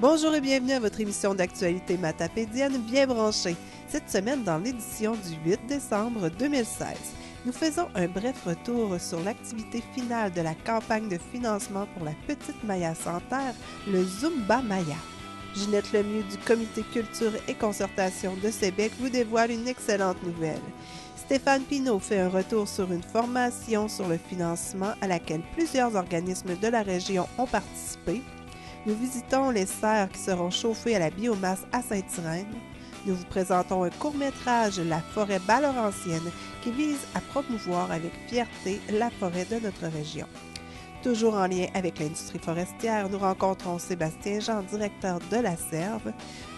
Bonjour et bienvenue à votre émission d'actualité matapédienne bien branchée. Cette semaine, dans l'édition du 8 décembre 2016, nous faisons un bref retour sur l'activité finale de la campagne de financement pour la petite Maya Santerre, le Zumba Maya. Ginette Lemieux du Comité Culture et Concertation de Sébec vous dévoile une excellente nouvelle. Stéphane Pinault fait un retour sur une formation sur le financement à laquelle plusieurs organismes de la région ont participé. Nous visitons les serres qui seront chauffées à la biomasse à Saint-Irène. Nous vous présentons un court-métrage, La forêt bas-laurentienne, qui vise à promouvoir avec fierté la forêt de notre région. Toujours en lien avec l'industrie forestière, nous rencontrons Sébastien Jean, directeur de la Serve.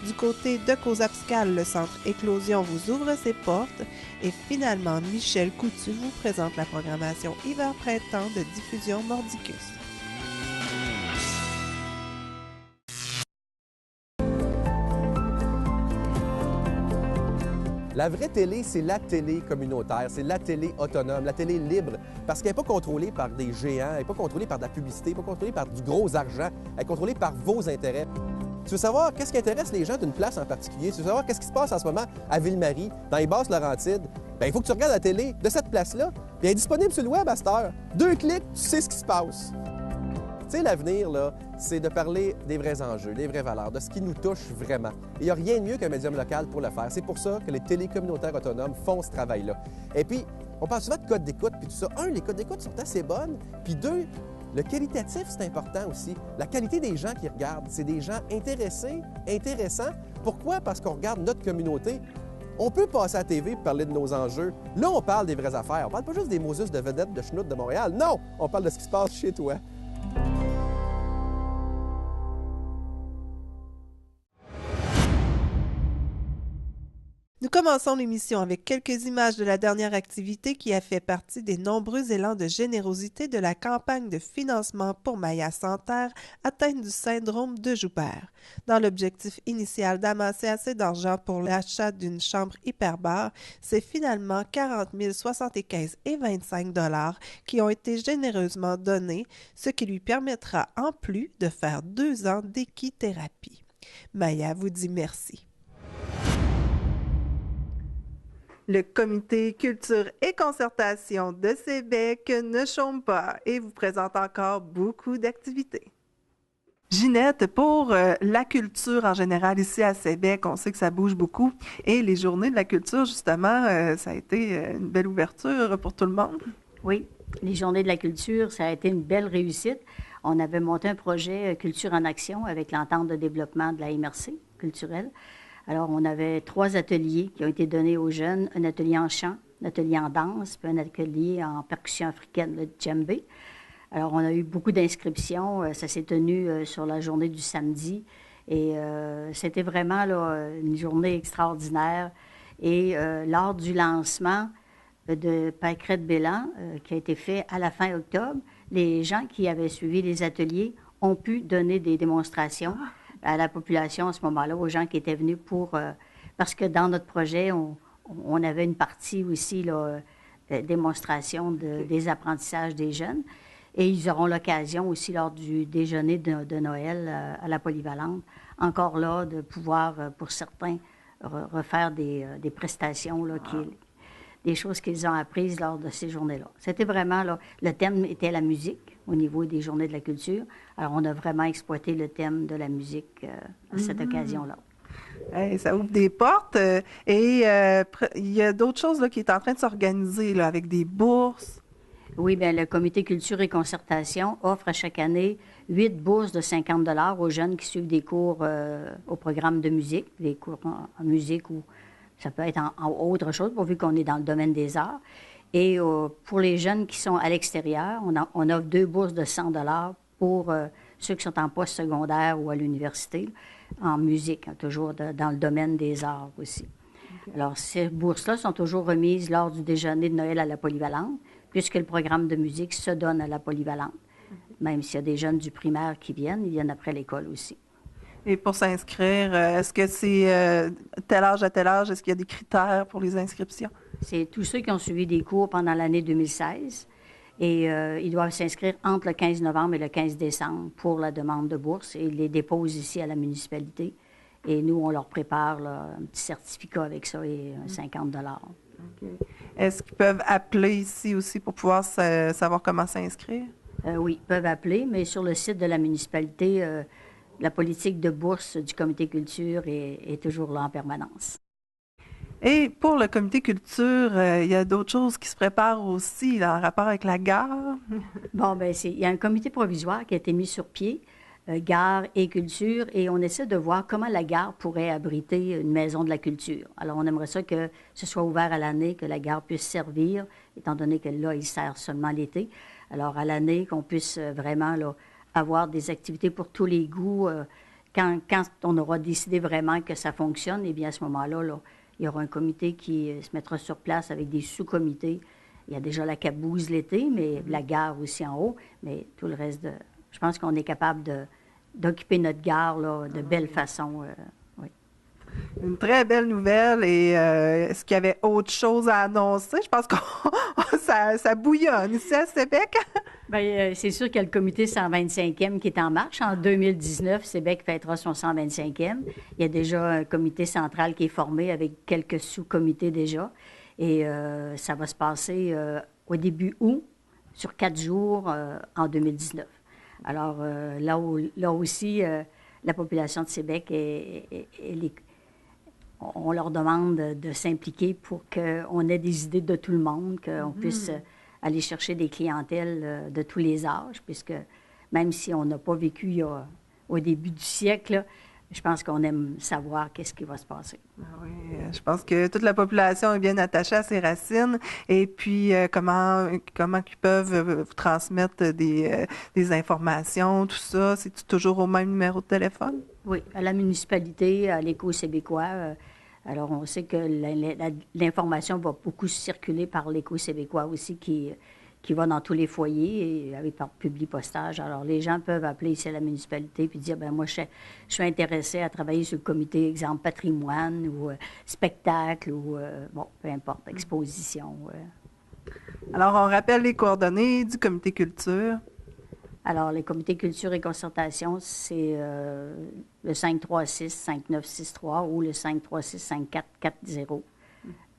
Du côté de Causapscal, le centre Éclosion vous ouvre ses portes. Et finalement, Michel Coutu vous présente la programmation hiver-printemps de diffusion Mordicus. La vraie télé, c'est la télé communautaire, c'est la télé autonome, la télé libre, parce qu'elle n'est pas contrôlée par des géants, elle n'est pas contrôlée par de la publicité, elle n'est pas contrôlée par du gros argent, elle est contrôlée par vos intérêts. Tu veux savoir qu'est-ce qui intéresse les gens d'une place en particulier? Tu veux savoir qu'est-ce qui se passe en ce moment à Ville-Marie, dans les Basses-Laurentides? Bien, il faut que tu regardes la télé de cette place-là, puis elle est disponible sur le web à cette heure. 2 clics, tu sais ce qui se passe. Tu sais, l'avenir, là, c'est de parler des vrais enjeux, des vraies valeurs, de ce qui nous touche vraiment. Et il n'y a rien de mieux qu'un médium local pour le faire. C'est pour ça que les télécommunautaires autonomes font ce travail-là. Et puis, on parle souvent de codes d'écoute, puis tout ça. Un, les codes d'écoute sont assez bonnes. Puis deux, le qualitatif, c'est important aussi. La qualité des gens qui regardent, c'est des gens intéressés, intéressants. Pourquoi? Parce qu'on regarde notre communauté. On peut passer à la TV et parler de nos enjeux. Là, on parle des vraies affaires. On parle pas juste des Moses de vedettes de Schnout de Montréal. Non! On parle de ce qui se passe chez toi. Nous commençons l'émission avec quelques images de la dernière activité qui a fait partie des nombreux élans de générosité de la campagne de financement pour Maya Santerre atteinte du syndrome de Joubert. Dans l'objectif initial d'amasser assez d'argent pour l'achat d'une chambre hyperbare, c'est finalement 40 075,25 $ qui ont été généreusement donnés, ce qui lui permettra en plus de faire 2 ans d'équithérapie. Maya vous dit merci. Le Comité Culture et Concertation de Sébec ne chôme pas et vous présente encore beaucoup d'activités. Ginette, pour la culture en général ici à Sébec, on sait que ça bouge beaucoup et les journées de la culture, justement, ça a été une belle ouverture pour tout le monde. Oui, les journées de la culture, ça a été une belle réussite. On avait monté un projet Culture en action avec l'entente de développement de la MRC culturelle. Alors, on avait 3 ateliers qui ont été donnés aux jeunes, un atelier en chant, un atelier en danse, puis un atelier en percussion africaine, le djembé. Alors, on a eu beaucoup d'inscriptions. Ça s'est tenu sur la journée du samedi. Et c'était vraiment là, une journée extraordinaire. Et lors du lancement de Pâquerette Bélan, qui a été fait à la fin octobre, les gens qui avaient suivi les ateliers ont pu donner des démonstrations à la population à ce moment-là, aux gens qui étaient venus pour... parce que dans notre projet, on avait une partie aussi, là, démonstration des apprentissages des jeunes. Et ils auront l'occasion aussi, lors du déjeuner de Noël à la Polyvalente, encore là, de pouvoir, pour certains, refaire des prestations, là, des choses qu'ils ont apprises lors de ces journées-là. C'était vraiment, là, le thème était la musique au niveau des journées de la culture. Alors, on a vraiment exploité le thème de la musique à cette occasion-là. Hey, ça ouvre des portes et il y a d'autres choses là, qui est en train de s'organiser là, avec des bourses. Oui, bien, le Comité Culture et Concertation offre à chaque année 8 bourses de 50 $ aux jeunes qui suivent des cours au programme de musique, des cours en musique ou ça peut être en autre chose, pourvu qu'on est dans le domaine des arts. Et pour les jeunes qui sont à l'extérieur, on offre 2 bourses de 100 $ pour ceux qui sont en post-secondaire ou à l'université, en musique, hein, toujours dans le domaine des arts aussi. Okay. Alors, ces bourses-là sont toujours remises lors du déjeuner de Noël à la Polyvalente, puisque le programme de musique se donne à la Polyvalente. Même s'il y a des jeunes du primaire qui viennent, ils viennent après l'école aussi. Et pour s'inscrire, est-ce que c'est tel âge à tel âge? Est-ce qu'il y a des critères pour les inscriptions? C'est tous ceux qui ont suivi des cours pendant l'année 2016 Et ils doivent s'inscrire entre le 15 novembre et le 15 décembre pour la demande de bourse et ils les déposent ici à la municipalité. Et nous, on leur prépare là, un petit certificat avec ça et 50 OK. Est-ce qu'ils peuvent appeler ici aussi pour pouvoir savoir comment s'inscrire? Oui, ils peuvent appeler, mais sur le site de la municipalité, la politique de bourse du comité culture est toujours là en permanence. Et pour le comité culture, il y a d'autres choses qui se préparent aussi là, en rapport avec la gare. Bon, bien, il y a un comité provisoire qui a été mis sur pied, gare et culture, et on essaie de voir comment la gare pourrait abriter une maison de la culture. Alors, on aimerait ça que ce soit ouvert à l'année, que la gare puisse servir, étant donné que là, il sert seulement l'été. Alors, à l'année, qu'on puisse vraiment là, avoir des activités pour tous les goûts. Quand on aura décidé vraiment que ça fonctionne, eh bien, à ce moment-là, là, il y aura un comité qui se mettra sur place avec des sous-comités. Il y a déjà la Cabouse l'été, mais la gare aussi en haut. Mais tout le reste, je pense qu'on est capable d'occuper notre gare là, de belle façon. Oui. Une très belle nouvelle. Et est-ce qu'il y avait autre chose à annoncer? Je pense que ça bouillonne ici à Sébec. Bien, c'est sûr qu'il y a le comité 125e qui est en marche. En 2019, Sébec fêtera son 125e. Il y a déjà un comité central qui est formé avec quelques sous-comités déjà. Et ça va se passer au début août, sur 4 jours en 2019. Alors, là aussi, la population de Sébec, on leur demande de s'impliquer pour qu'on ait des idées de tout le monde, qu'on puisse aller chercher des clientèles de tous les âges, puisque même si on n'a pas vécu au début du siècle, je pense qu'on aime savoir qu'est-ce qui va se passer. Oui, je pense que toute la population est bien attachée à ses racines. Et puis, comment ils peuvent vous transmettre des informations, tout ça? C'est toujours au même numéro de téléphone? Oui, à la municipalité, à l'Écho québécois. Alors, on sait que l'information va beaucoup circuler par l'Écho québécois aussi, qui va dans tous les foyers et par publipostage. Alors, les gens peuvent appeler ici à la municipalité puis dire, ben moi, je suis intéressé à travailler sur le comité, exemple, patrimoine ou spectacle ou, bon, peu importe, exposition. Alors, on rappelle les coordonnées du comité culture. Alors, le comité culture et concertation, c'est le 536-5963 ou le 536-5440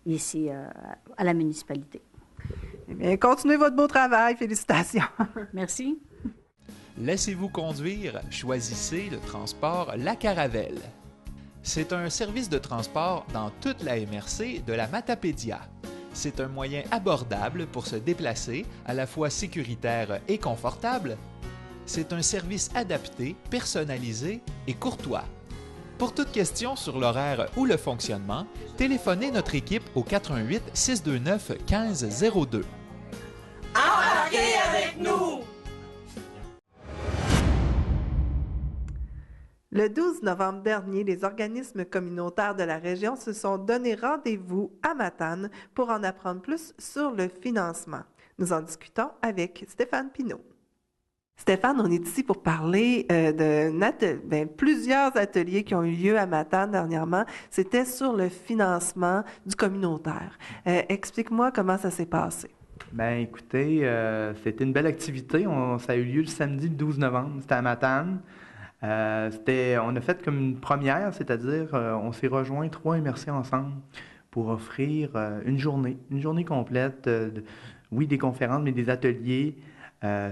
ici à la municipalité. Eh bien, continuez votre beau travail. Félicitations. Merci. Laissez-vous conduire, choisissez le transport La Caravelle. C'est un service de transport dans toute la MRC de la Matapédia. C'est un moyen abordable pour se déplacer, à la fois sécuritaire et confortable. C'est un service adapté, personnalisé et courtois. Pour toute question sur l'horaire ou le fonctionnement, téléphonez notre équipe au 418 629 1502. Embarquez avec nous! Le 12 novembre dernier, les organismes communautaires de la région se sont donné rendez-vous à Matane pour en apprendre plus sur le financement. Nous en discutons avec Stéphane Pinault. Stéphane, on est ici pour parler de plusieurs ateliers qui ont eu lieu à Matane dernièrement. C'était sur le financement du communautaire. Explique-moi comment ça s'est passé. Bien, écoutez, c'était une belle activité. Ça a eu lieu le samedi le 12 novembre. C'était à Matane. On a fait comme une première, c'est-à-dire on s'est rejoints 3 MRC ensemble pour offrir une journée complète, oui, des conférences, mais des ateliers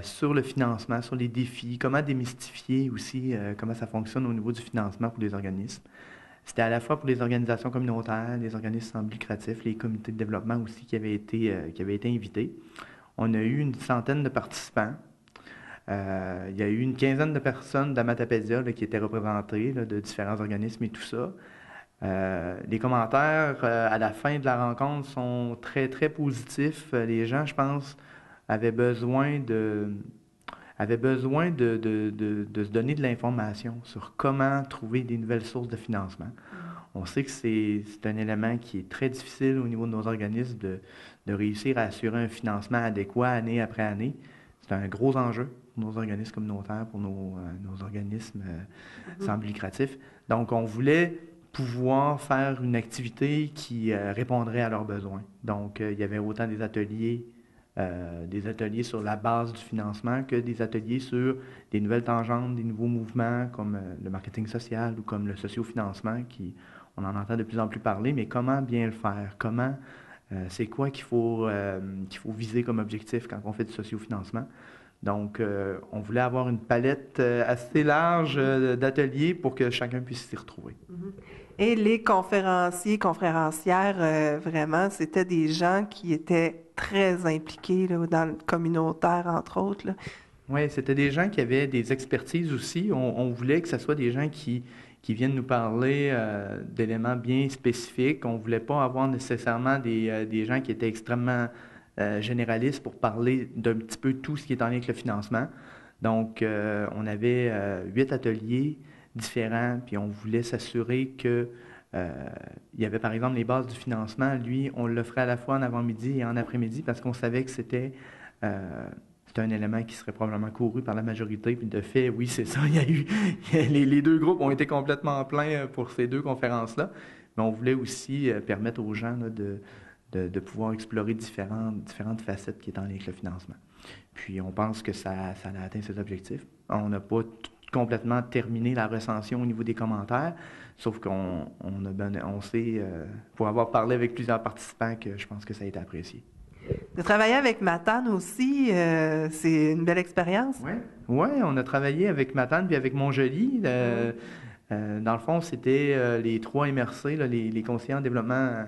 sur le financement, sur les défis, comment démystifier aussi comment ça fonctionne au niveau du financement pour les organismes. C'était à la fois pour les organisations communautaires, les organismes sans but lucratif, les comités de développement aussi qui avaient été invités. On a eu une centaine de participants. Il y a eu une quinzaine de personnes d'Amatapédia qui étaient représentées de différents organismes et tout ça. Les commentaires à la fin de la rencontre sont très, très positifs. Les gens, je pense, avaient besoin de se donner de l'information sur comment trouver des nouvelles sources de financement. On sait que c'est un élément qui est très difficile au niveau de nos organismes de réussir à assurer un financement adéquat année après année. C'est un gros enjeu pour nos organismes communautaires, pour nos organismes sans but lucratif. Donc, on voulait pouvoir faire une activité qui répondrait à leurs besoins. Donc, il y avait autant des ateliers des ateliers sur la base du financement que des ateliers sur des nouvelles tangentes, des nouveaux mouvements comme le marketing social ou comme le sociofinancement, on en entend de plus en plus parler, mais comment bien le faire? C'est quoi qu'il faut viser comme objectif quand on fait du sociofinancement? Donc, on voulait avoir une palette assez large d'ateliers pour que chacun puisse s'y retrouver. Et les conférenciers, conférencières, vraiment, c'était des gens qui étaient très impliqués là, dans le communautaire, entre autres. Oui, c'était des gens qui avaient des expertises aussi. On voulait que ce soit des gens qui viennent nous parler d'éléments bien spécifiques. On ne voulait pas avoir nécessairement des gens qui étaient extrêmement généralistes pour parler d'un petit peu tout ce qui est en lien avec le financement. Donc, on avait 8 ateliers différents, puis on voulait s'assurer que il y avait par exemple les bases du financement. Lui, on le ferait à la fois en avant-midi et en après-midi parce qu'on savait que c'était un élément qui serait probablement couru par la majorité. Puis de fait, oui, c'est ça. Les deux groupes ont été complètement pleins pour ces 2 conférences-là. Mais on voulait aussi permettre aux gens là, de pouvoir explorer différentes facettes qui est en lien avec le financement. Puis on pense que ça a atteint ses objectifs. On n'a pas complètement terminé la recension au niveau des commentaires, sauf qu'on sait, pour avoir parlé avec plusieurs participants, que je pense que ça a été apprécié. De travailler avec Matane aussi, c'est une belle expérience. Oui, on a travaillé avec Matane puis avec Montjoly. Dans le fond, c'était les 3 MRC, là, les conseillers en développement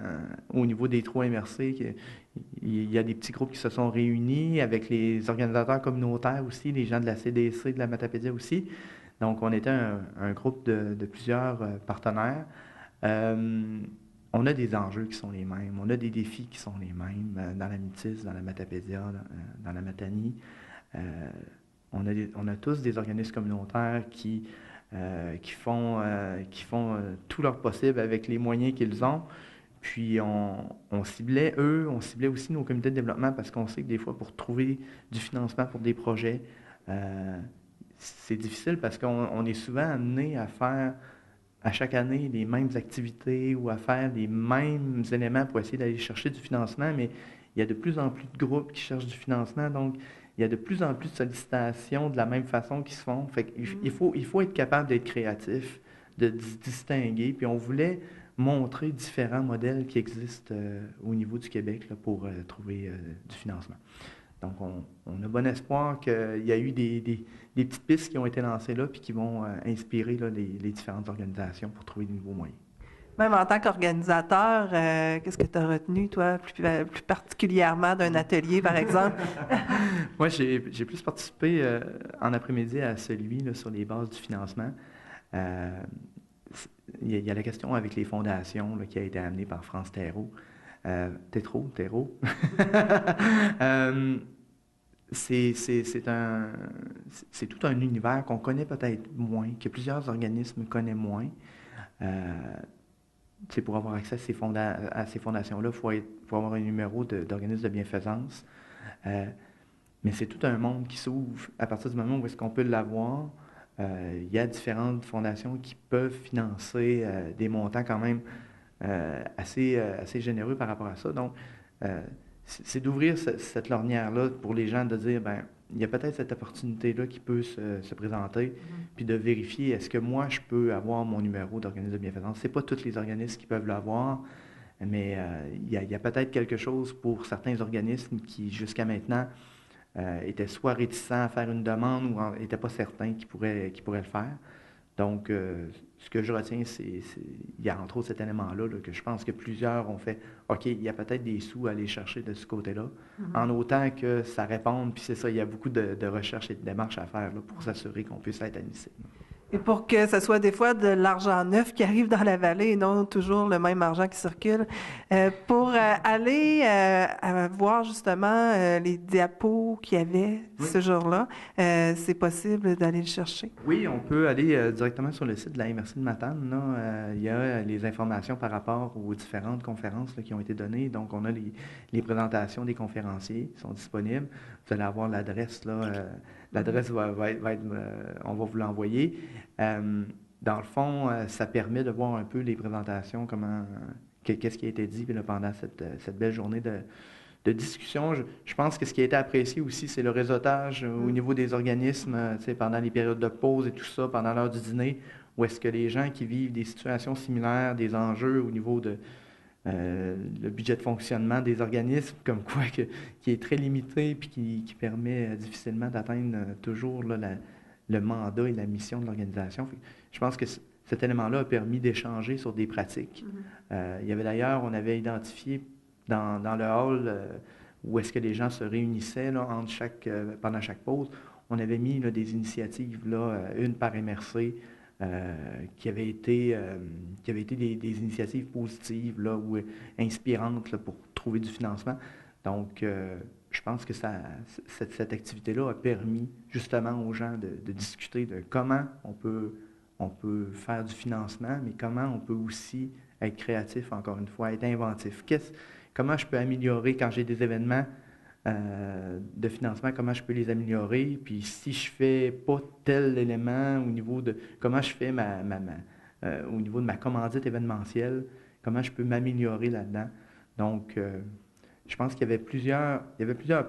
au niveau des 3 MRC. Il y a des petits groupes qui se sont réunis avec les organisateurs communautaires aussi, les gens de la CDC, de la Matapédia aussi. Donc, on était un groupe de plusieurs partenaires. On a des enjeux qui sont les mêmes, on a des défis qui sont les mêmes dans la Métis, dans la Matapédia, dans la Matanie. On a tous des organismes communautaires qui font tout leur possible avec les moyens qu'ils ont. Puis on ciblait aussi nos comités de développement parce qu'on sait que des fois, pour trouver du financement pour des projets, c'est difficile parce qu'on est souvent amené à faire à chaque année les mêmes activités ou à faire les mêmes éléments pour essayer d'aller chercher du financement, mais il y a de plus en plus de groupes qui cherchent du financement, donc il y a de plus en plus de sollicitations de la même façon qui se font. Fait qu'il faut être capable d'être créatif, de distinguer, puis on voulait montrer différents modèles qui existent au niveau du Québec là, pour trouver du financement. Donc, on a bon espoir qu'il y a eu des petites pistes qui ont été lancées là puis qui vont inspirer là, les différentes organisations pour trouver de nouveaux moyens. Même en tant qu'organisateur, qu'est-ce que tu as retenu, toi, plus particulièrement d'un atelier, par exemple? Moi, j'ai plus participé en après-midi à celui là, sur les bases du financement. Il y a la question avec les fondations là, qui a été amenée par France Thérault. Thérault. C'est tout un univers qu'on connaît peut-être moins, que plusieurs organismes connaissent moins. Pour avoir accès à ces fondations-là, il faut avoir un numéro d'organisme de bienfaisance. Mais c'est tout un monde qui s'ouvre à partir du moment où est-ce qu'on peut l'avoir. Il y a différentes fondations qui peuvent financer des montants quand même assez généreux par rapport à ça. Donc, c'est d'ouvrir cette lorgnière-là pour les gens, de dire, ben il y a peut-être cette opportunité-là qui peut se présenter, puis de vérifier, est-ce que moi, je peux avoir mon numéro d'organisme de bienfaisance? Ce n'est pas tous les organismes qui peuvent l'avoir, mais il y a peut-être quelque chose pour certains organismes qui, jusqu'à maintenant, étaient soit réticents à faire une demande ou n'étaient pas certains qu'ils pourraient le faire. Donc, ce que je retiens, il y a entre autres cet élément-là que je pense que plusieurs ont fait, OK, il y a peut-être des sous à aller chercher de ce côté-là, en autant que ça réponde, puis c'est ça, il y a beaucoup de recherches et de démarches à faire là, pour s'assurer qu'on puisse être admissible. Et pour que ce soit des fois de l'argent neuf qui arrive dans la vallée et non toujours le même argent qui circule, pour aller voir justement les diapos qu'il y avait ce jour-là, c'est possible d'aller le chercher? Oui, on peut aller directement sur le site de la MRC de Matane. Là, il y a les informations par rapport aux différentes conférences là, qui ont été données. Donc, on a les présentations des conférenciers qui sont disponibles. Vous allez avoir l'adresse là. L'adresse va être, on va vous l'envoyer. Dans le fond, ça permet de voir un peu les présentations, qu'est-ce qui a été dit là, pendant cette belle journée discussion. Je pense que ce qui a été apprécié aussi, c'est le réseautage au niveau des organismes, pendant les périodes de pause et tout ça, pendant l'heure du dîner, où est-ce que les gens qui vivent des situations similaires, des enjeux au niveau de le budget de fonctionnement des organismes, comme quoi qui est très limité puis qui permet difficilement d'atteindre toujours là, le mandat et la mission de l'organisation. Je pense que cet élément-là a permis d'échanger sur des pratiques. Il y avait d'ailleurs, on avait identifié dans le hall où est-ce que les gens se réunissaient là, pendant chaque pause, on avait mis là, des initiatives, là, une par MRC, qui avaient été des initiatives positives là, ou inspirantes là, pour trouver du financement. Donc, je pense que cette activité-là a permis justement aux gens de discuter de comment on peut faire du financement, mais comment on peut aussi être créatif, encore une fois, être inventif. Comment je peux améliorer quand j'ai des événements de financement, comment je peux les améliorer, puis si je fais pas tel élément au niveau de comment je fais au niveau de ma commandite événementielle, comment je peux m'améliorer là-dedans. Donc, je pense qu'il y avait plusieurs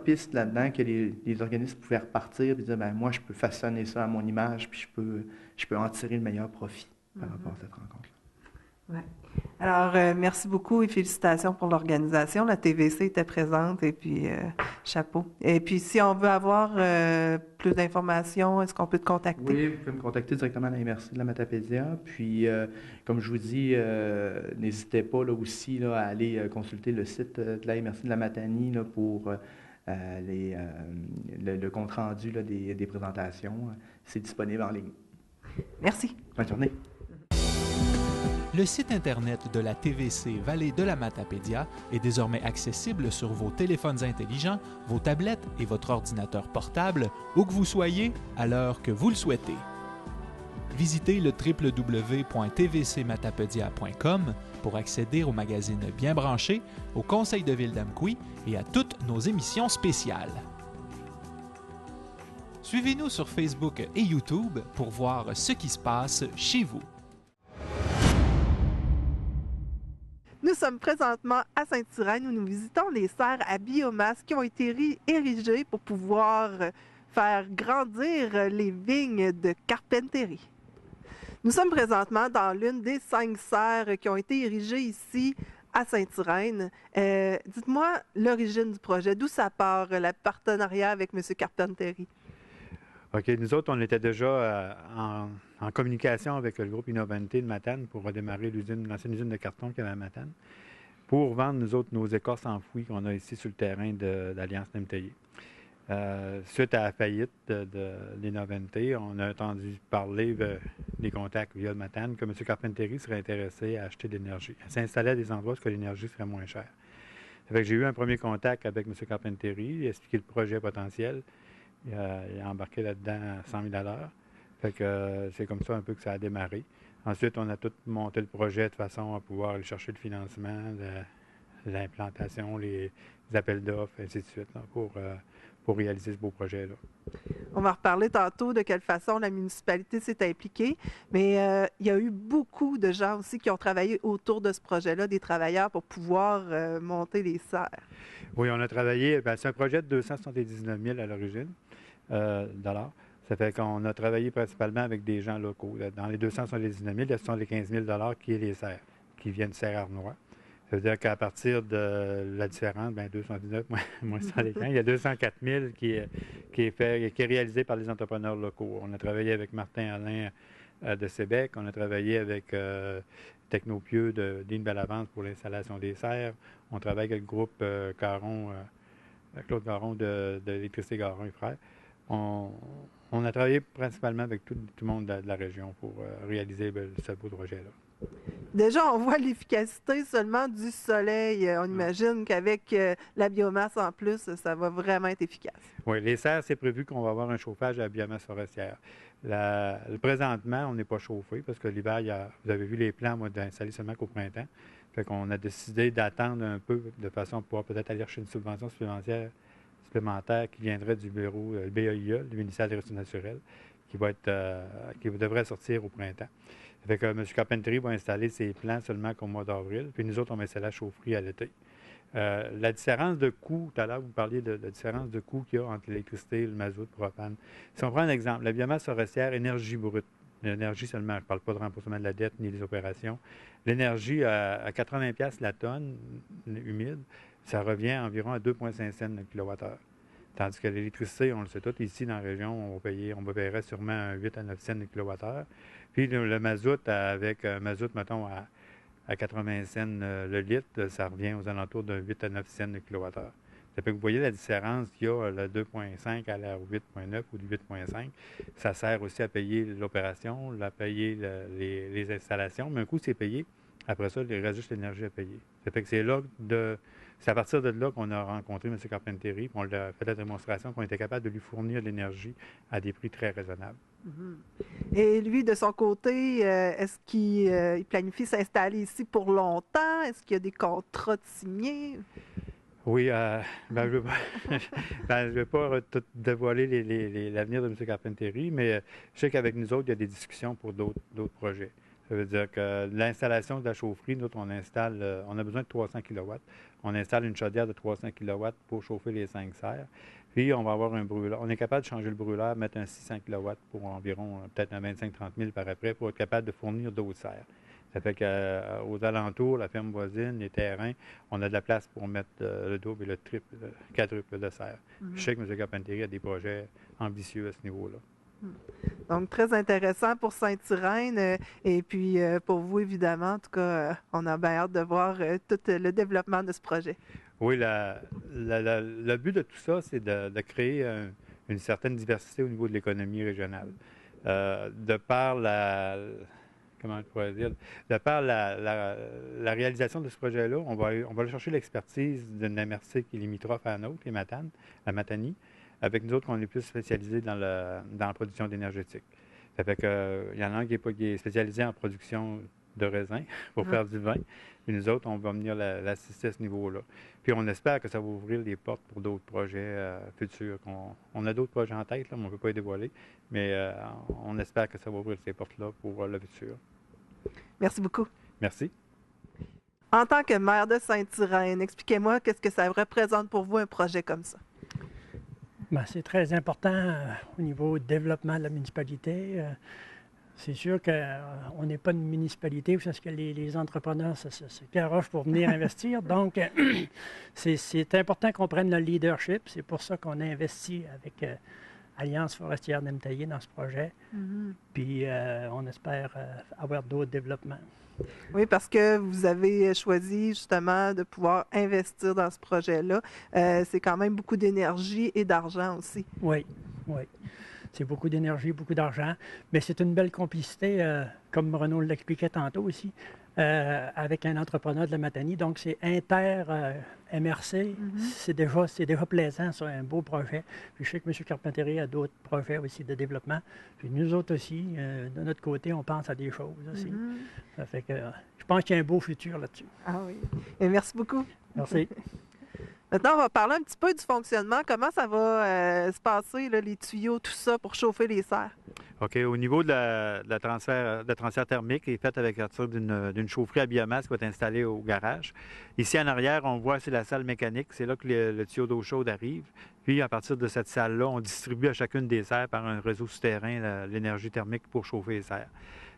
pistes là-dedans que les organismes pouvaient repartir et dire, moi, je peux façonner ça à mon image, puis je peux en tirer le meilleur profit par rapport à cette rencontre-là. Ouais. Alors, merci beaucoup et félicitations pour l'organisation. La TVC était présente et puis chapeau. Et puis, si on veut avoir plus d'informations, est-ce qu'on peut te contacter? Oui, vous pouvez me contacter directement à la MRC de la Matapédia. Puis, comme je vous dis, n'hésitez pas là, aussi là, à aller consulter le site de la MRC de la Matanie là, pour le compte-rendu là, des présentations. C'est disponible en ligne. Merci. Bonne journée. Le site Internet de la TVC Vallée de la Matapédia est désormais accessible sur vos téléphones intelligents, vos tablettes et votre ordinateur portable, où que vous soyez, à l'heure que vous le souhaitez. Visitez le www.tvcmatapedia.com pour accéder au magazine Bien branché, au Conseil de ville d'Amqui et à toutes nos émissions spéciales. Suivez-nous sur Facebook et YouTube pour voir ce qui se passe chez vous. Nous sommes présentement à Saint-Irène où nous visitons les serres à biomasse qui ont été érigées pour pouvoir faire grandir les vignes de Carpenteri. Nous sommes présentement dans l'une des 5 serres qui ont été érigées ici à Saint-Irène. Dites-moi l'origine du projet, d'où ça part, le partenariat avec M. Carpenteri? OK. Nous autres, on était déjà en communication avec le groupe Innovante de Matane pour redémarrer l'ancienne usine de carton qu'il y avait à Matane, pour vendre, nous autres, nos écorces enfouies qu'on a ici sur le terrain de l'Alliance Nemtaillé. Suite à la faillite de l'Innovante, on a entendu parler des contacts via Matane que M. Carpenteri serait intéressé à acheter de l'énergie, à s'installer à des endroits où l'énergie serait moins chère. J'ai eu un premier contact avec M. Carpenteri, il a expliqué le projet potentiel. Il a embarqué là-dedans à 100 000 $. Fait que c'est comme ça un peu que ça a démarré. Ensuite, on a tout monté le projet de façon à pouvoir aller chercher le financement, l'implantation, les appels d'offres, ainsi de suite, là, pour réaliser ce beau projet-là. On va reparler tantôt de quelle façon la municipalité s'est impliquée, mais il y a eu beaucoup de gens aussi qui ont travaillé autour de ce projet-là, des travailleurs, pour pouvoir monter les serres. Oui, on a travaillé, c'est un projet de 279 000 à l'origine, dollars. Ça fait qu'on a travaillé principalement avec des gens locaux. Dans les 279 000, il y a 75 000 $ qui est les serres, qui viennent de Serre-Arnois. Ça veut dire qu'à partir de la différence, 219 moins 115, il y a 204 000 qui est réalisé par les entrepreneurs locaux. On a travaillé avec Martin Alain de Sébec, on a travaillé avec Technopieux d'Ine Bellavance pour l'installation des serres. On travaille avec le groupe Claude Garon de l'électricité Garon et Frères. On a travaillé principalement avec tout le monde de la région pour réaliser ce beau projet-là. Déjà, on voit l'efficacité seulement du soleil. On imagine qu'avec la biomasse en plus, ça va vraiment être efficace. Oui, les serres, c'est prévu qu'on va avoir un chauffage à la biomasse forestière. Présentement, on n'est pas chauffé parce que l'hiver, vous avez vu les plans, moi, d'installer seulement qu'au printemps. Fait qu'on a décidé d'attendre un peu de façon à pouvoir peut-être aller chercher une subvention supplémentaire qui viendrait du bureau BAIA, le ministère des Ressources naturelles, qui devrait sortir au printemps. Fait que M. Carpenteri va installer ses plans seulement qu'au mois d'avril, puis nous autres, on va installer la chaufferie à l'été. La différence de coût, tout à l'heure, vous parliez de la différence de coût qu'il y a entre l'électricité, le mazout, le propane. Si on prend un exemple, la biomasse forestière, énergie brute, l'énergie seulement, je ne parle pas de remboursement de la dette ni des opérations. L'énergie à 80$ la tonne humide, ça revient environ à 2,5 cents le kilowattheure. Tandis que l'électricité, on le sait tous, ici dans la région, on va payer sûrement un 8 à 9 cents le kilowattheure. Puis le mazout, avec mazout, mettons, à 80 cents le litre, ça revient aux alentours de 8 à 9 cents le kilowattheure. Ça fait que vous voyez la différence qu'il y a, le 2,5 à la 8,9 ou du 8,5. Ça sert aussi à payer l'opération, à payer les installations, mais un coup, c'est payé. Après ça, il reste juste l'énergie à payer. Ça fait que c'est à partir de là qu'on a rencontré M. Carpentieri, puis on a fait la démonstration qu'on était capable de lui fournir de l'énergie à des prix très raisonnables. Et lui, de son côté, est-ce qu'il planifie s'installer ici pour longtemps? Est-ce qu'il y a des contrats de signés? Oui, je ne vais pas tout dévoiler l'avenir de M. Carpentieri, mais je sais qu'avec nous autres, il y a des discussions pour d'autres projets. Ça veut dire que l'installation de la chaufferie, nous autres, on a besoin de 300 kW. On installe une chaudière de 300 kW pour chauffer les 5 serres. Puis, on va avoir un brûleur. On est capable de changer le brûleur, mettre un 600 kW pour environ peut-être un 25-30 000 par après pour être capable de fournir d'autres serres. Ça fait qu'aux alentours, la ferme voisine, les terrains, on a de la place pour mettre le double et le triple, le quadruple de serre. Je sais que M. Carpentieri a des projets ambitieux à ce niveau-là. Donc, très intéressant pour Saint-Irène et puis pour vous, évidemment. En tout cas, on a bien hâte de voir tout le développement de ce projet. Oui, le but de tout ça, c'est de créer une certaine diversité au niveau de l'économie régionale. De par comment je pourrais dire, de par la réalisation de ce projet-là, on va aller chercher l'expertise d'une MRC qui est limitrophe à la nôtre, la Matanie. Avec nous autres, on est plus spécialisés dans la production d'énergétique. Ça fait qu'il y en a un qui est spécialisé en production de raisin pour faire du vin. Puis nous autres, on va venir l'assister à ce niveau-là. Puis on espère que ça va ouvrir les portes pour d'autres projets futurs. On a d'autres projets en tête, là, mais on ne peut pas les dévoiler. Mais on espère que ça va ouvrir ces portes-là pour le futur. Merci beaucoup. Merci. En tant que maire de Saint-Irène, expliquez-moi qu'est-ce que ça représente pour vous un projet comme ça? Bien, c'est très important au niveau du développement de la municipalité. C'est sûr qu'on n'est pas une municipalité parce que les entrepreneurs se garochent pour venir investir. Donc, c'est important qu'on prenne le leadership. C'est pour ça qu'on a investi avec Alliance forestière d'Emtaillé dans ce projet. Puis, on espère avoir d'autres développements. Oui, parce que vous avez choisi justement de pouvoir investir dans ce projet-là. C'est quand même beaucoup d'énergie et d'argent aussi. Oui. C'est beaucoup d'énergie, beaucoup d'argent, mais c'est une belle complicité, comme Renaud l'expliquait tantôt aussi, avec un entrepreneur de la Matanie. Donc, c'est inter-MRC. C'est déjà plaisant, c'est un beau projet. Puis je sais que M. Carpentieri a d'autres projets aussi de développement. Puis nous autres aussi, de notre côté, on pense à des choses aussi. Ça fait que je pense qu'il y a un beau futur là-dessus. Ah oui. Et merci beaucoup. Merci. Maintenant, on va parler un petit peu du fonctionnement. Comment ça va se passer, là, les tuyaux, tout ça, pour chauffer les serres? OK. Au niveau de transfert thermique, il est fait avec partir d'une chaufferie à biomasse qui va être installée au garage. Ici, en arrière, on voit, c'est la salle mécanique. C'est là que le tuyau d'eau chaude arrive. Puis, à partir de cette salle-là, on distribue à chacune des serres par un réseau souterrain l'énergie thermique pour chauffer les serres.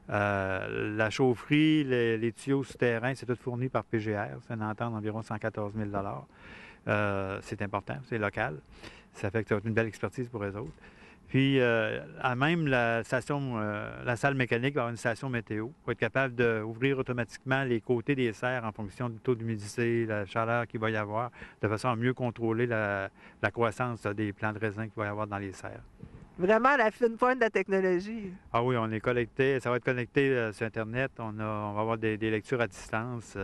La chaufferie, les tuyaux souterrains, c'est tout fourni par PGR. C'est une entente d'environ 114 000 c'est important, c'est local. Ça fait que ça va être une belle expertise pour eux autres. Puis, à même la salle mécanique va avoir une station météo pour être capable d'ouvrir automatiquement les côtés des serres en fonction du taux d'humidité, la chaleur qu'il va y avoir, de façon à mieux contrôler la croissance des plants de raisin qu'il va y avoir dans les serres. Vraiment à la fine pointe de la technologie. Ah oui, on est connecté, ça va être connecté sur Internet, on va avoir des lectures à distance,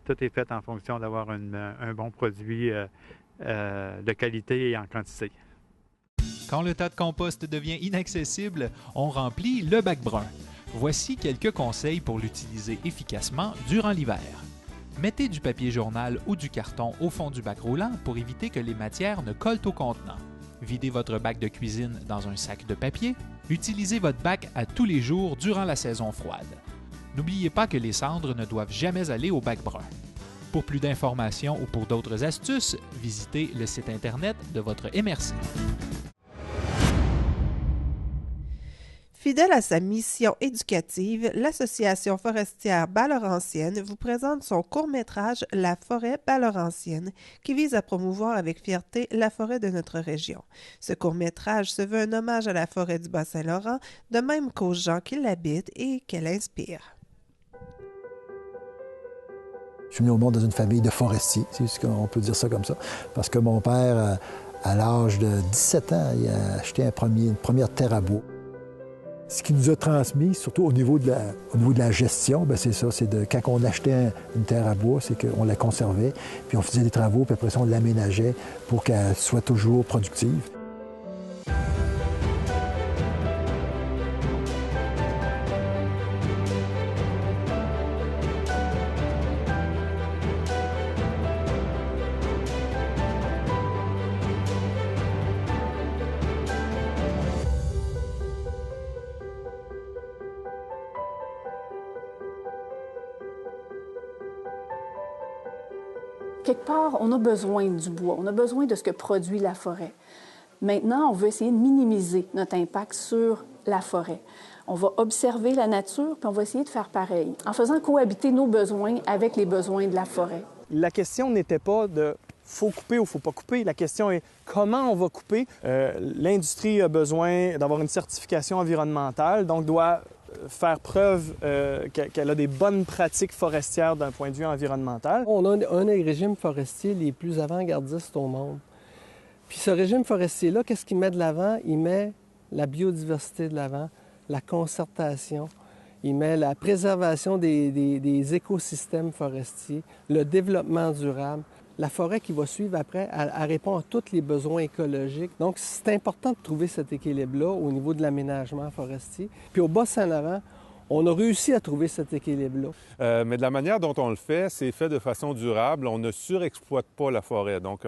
tout est fait en fonction d'avoir un bon produit de qualité et en quantité. Quand le tas de compost devient inaccessible, on remplit le bac brun. Voici quelques conseils pour l'utiliser efficacement durant l'hiver. Mettez du papier journal ou du carton au fond du bac roulant pour éviter que les matières ne collent au contenant. Videz votre bac de cuisine dans un sac de papier. Utilisez votre bac à tous les jours durant la saison froide. N'oubliez pas que les cendres ne doivent jamais aller au bac brun. Pour plus d'informations ou pour d'autres astuces, visitez le site Internet de votre MRC. Fidèle à sa mission éducative, l'Association forestière Bas-Laurentienne vous présente son court-métrage « La forêt Bas-Laurentienne » qui vise à promouvoir avec fierté la forêt de notre région. Ce court-métrage se veut un hommage à la forêt du Bas-Saint-Laurent, de même qu'aux gens qui l'habitent et qu'elle inspire. Je suis venu au monde dans une famille de forestiers, on peut dire ça comme ça, parce que mon père, à l'âge de 17 ans, il a acheté une première terre à bois. Ce qui nous a transmis, surtout au niveau de la gestion, c'est ça, quand on achetait une terre à bois, c'est qu'on la conservait, puis on faisait des travaux, puis après ça, on l'aménageait pour qu'elle soit toujours productive. Quelque part, on a besoin du bois, on a besoin de ce que produit la forêt. Maintenant, on veut essayer de minimiser notre impact sur la forêt. On va observer la nature, puis on va essayer de faire pareil, en faisant cohabiter nos besoins avec les besoins de la forêt. La question n'était pas de faut couper ou faut pas couper. La question est comment on va couper. L'industrie a besoin d'avoir une certification environnementale, donc doit faire preuve qu'elle a des bonnes pratiques forestières d'un point de vue environnemental. On a un des régimes forestiers les plus avant-gardistes au monde. Puis ce régime forestier-là, qu'est-ce qu'il met de l'avant? Il met la biodiversité de l'avant, la concertation, il met la préservation des écosystèmes forestiers, le développement durable. La forêt qui va suivre après, elle répond à tous les besoins écologiques. Donc, c'est important de trouver cet équilibre-là au niveau de l'aménagement forestier. Puis au Bas-Saint-Laurent, on a réussi à trouver cet équilibre-là. Mais de la manière dont on le fait, c'est fait de façon durable. On ne surexploite pas la forêt. Donc,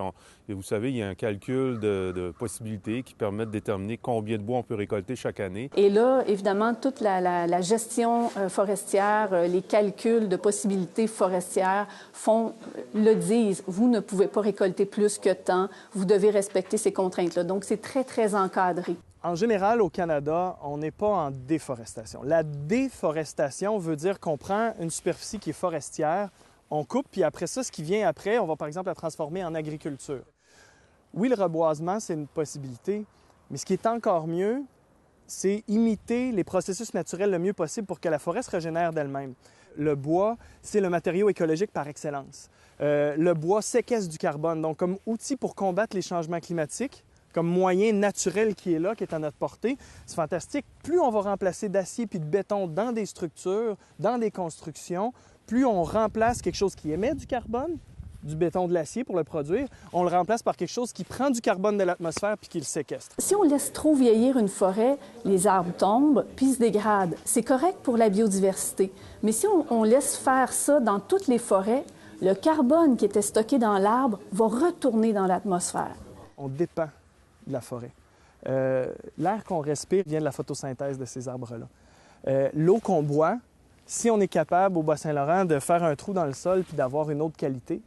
vous savez, il y a un calcul de possibilités qui permet de déterminer combien de bois on peut récolter chaque année. Et là, évidemment, toute la gestion forestière, les calculs de possibilités forestières le disent. Vous ne pouvez pas récolter plus que tant. Vous devez respecter ces contraintes-là. Donc, c'est très, très encadré. En général, au Canada, on n'est pas en déforestation. La déforestation veut dire qu'on prend une superficie qui est forestière, on coupe, puis après ça, ce qui vient après, on va par exemple la transformer en agriculture. Oui, le reboisement, c'est une possibilité, mais ce qui est encore mieux, c'est imiter les processus naturels le mieux possible pour que la forêt se régénère d'elle-même. Le bois, c'est le matériau écologique par excellence. Le bois séquestre du carbone, donc comme outil pour combattre les changements climatiques, comme moyen naturel qui est là, qui est à notre portée. C'est fantastique. Plus on va remplacer d'acier puis de béton dans des structures, dans des constructions, plus on remplace quelque chose qui émet du carbone, du béton, de l'acier pour le produire, on le remplace par quelque chose qui prend du carbone de l'atmosphère puis qui le séquestre. Si on laisse trop vieillir une forêt, les arbres tombent puis se dégradent. C'est correct pour la biodiversité. Mais si on laisse faire ça dans toutes les forêts, le carbone qui était stocké dans l'arbre va retourner dans l'atmosphère. On dépend de la forêt. L'air qu'on respire vient de la photosynthèse de ces arbres-là. L'eau qu'on boit, si on est capable au Bas-Saint-Laurent de faire un trou dans le sol puis d'avoir une eau de qualité,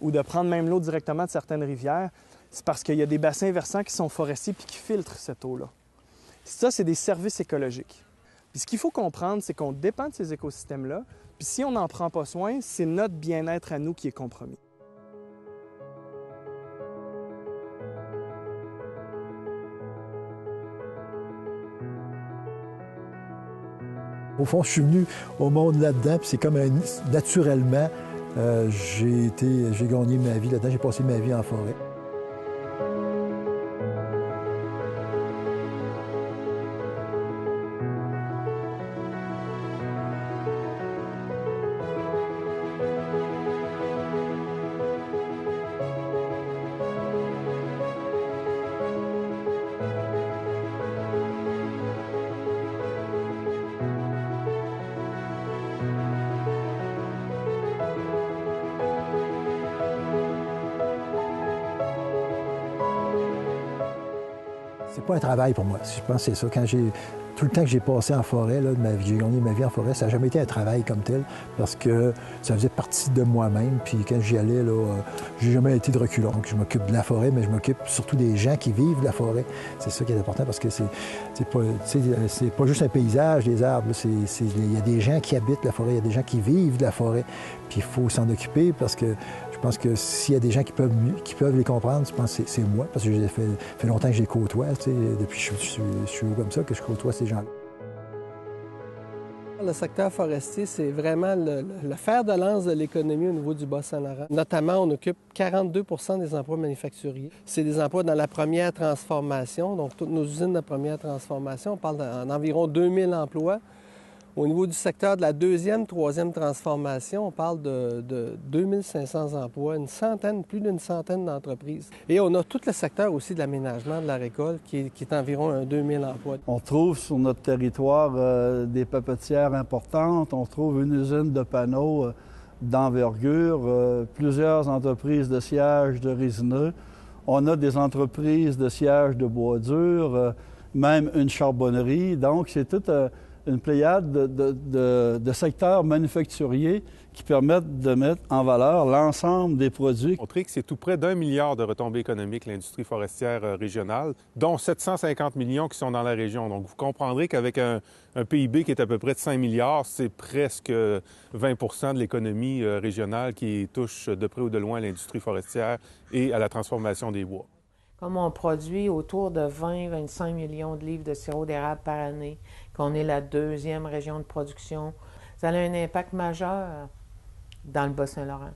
ou de prendre même l'eau directement de certaines rivières, c'est parce qu'il y a des bassins versants qui sont forestiers puis qui filtrent cette eau-là. Ça, c'est des services écologiques. Puis ce qu'il faut comprendre, c'est qu'on dépend de ces écosystèmes-là, puis si on n'en prend pas soin, c'est notre bien-être à nous qui est compromis. Au fond, je suis venu au monde là-dedans, puis c'est comme naturellement, j'ai gagné ma vie là-dedans, j'ai passé ma vie en forêt. C'est pas un travail pour moi. Je pense que c'est ça. Tout le temps que j'ai passé en forêt, là, j'ai gagné ma vie en forêt, ça n'a jamais été un travail comme tel, parce que ça faisait partie de moi-même. Puis quand j'y allais, là, j'ai jamais été de reculon. Donc je m'occupe de la forêt, mais je m'occupe surtout des gens qui vivent de la forêt. C'est ça qui est important, parce que c'est pas juste un paysage, les arbres. Il y a des gens qui habitent la forêt, il y a des gens qui vivent de la forêt. Puis il faut s'en occuper, parce que je pense que s'il y a des gens qui peuvent les comprendre, je pense que c'est moi, parce que ça fait longtemps que je les côtoie, depuis que je suis comme ça, que je côtoie ces gens-là. Le secteur forestier, c'est vraiment le fer de lance de l'économie au niveau du Bas-Saint-Laurent. Notamment, on occupe 42 des emplois manufacturiers. C'est des emplois dans la première transformation, donc toutes nos usines de première transformation, on parle d'environ 2000 emplois. Au niveau du secteur de la deuxième, troisième transformation, on parle de 2500 emplois, plus d'une centaine d'entreprises. Et on a tout le secteur aussi de l'aménagement, de la récolte, qui est environ 2000 emplois. On trouve sur notre territoire des papetières importantes, on trouve une usine de panneaux d'envergure, plusieurs entreprises de sciage de résineux. On a des entreprises de sciage de bois dur, même une charbonnerie. Donc, c'est toute une pléiade de secteurs manufacturiers qui permettent de mettre en valeur l'ensemble des produits. On trouve que c'est tout près d'1 milliard de retombées économiques, l'industrie forestière régionale, dont 750 millions qui sont dans la région. Donc, vous comprendrez qu'avec un PIB qui est à peu près de 5 milliards, c'est presque 20 de l'économie régionale qui touche de près ou de loin l'industrie forestière et à la transformation des bois. Comme on produit autour de 20-25 millions de livres de sirop d'érable par année, qu'on est la deuxième région de production, ça a un impact majeur dans le Bas-Saint-Laurent.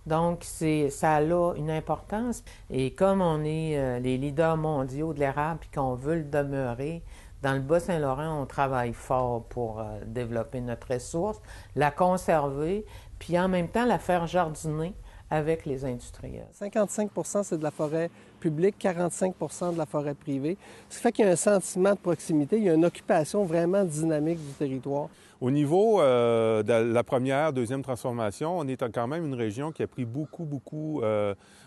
Donc, ça a une importance. Et comme on est les leaders mondiaux de l'érable et qu'on veut le demeurer, dans le Bas-Saint-Laurent, on travaille fort pour développer notre ressource, la conserver, puis en même temps la faire jardiner avec les industriels. 55 c'est de la forêt publique, 45 de la forêt privée. Ce qui fait qu'il y a un sentiment de proximité, il y a une occupation vraiment dynamique du territoire. Au niveau de la première, deuxième transformation, on est quand même une région qui a pris beaucoup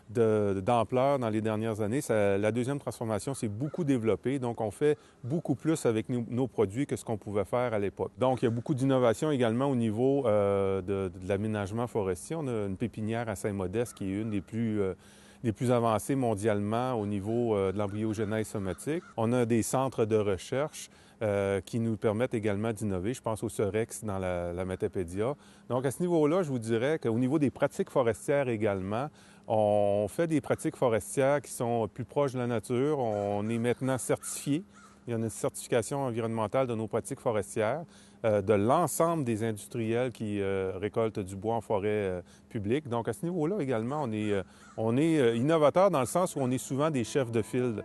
d'ampleur dans les dernières années. La deuxième transformation s'est beaucoup développée, donc on fait beaucoup plus avec nos produits que ce qu'on pouvait faire à l'époque. Donc, il y a beaucoup d'innovation également au niveau de l'aménagement forestier. On a une pépinière à Saint-Modeste qui est une des plus avancées mondialement au niveau de l'embryogenèse somatique. On a des centres de recherche qui nous permettent également d'innover. Je pense au Sorex dans la Matapédia. Donc, à ce niveau-là, je vous dirais qu'au niveau des pratiques forestières également, on fait des pratiques forestières qui sont plus proches de la nature. On est maintenant certifié. Il y a une certification environnementale de nos pratiques forestières, de l'ensemble des industriels qui récoltent du bois en forêt publique. Donc, à ce niveau-là également, on est innovateur dans le sens où on est souvent des chefs de file.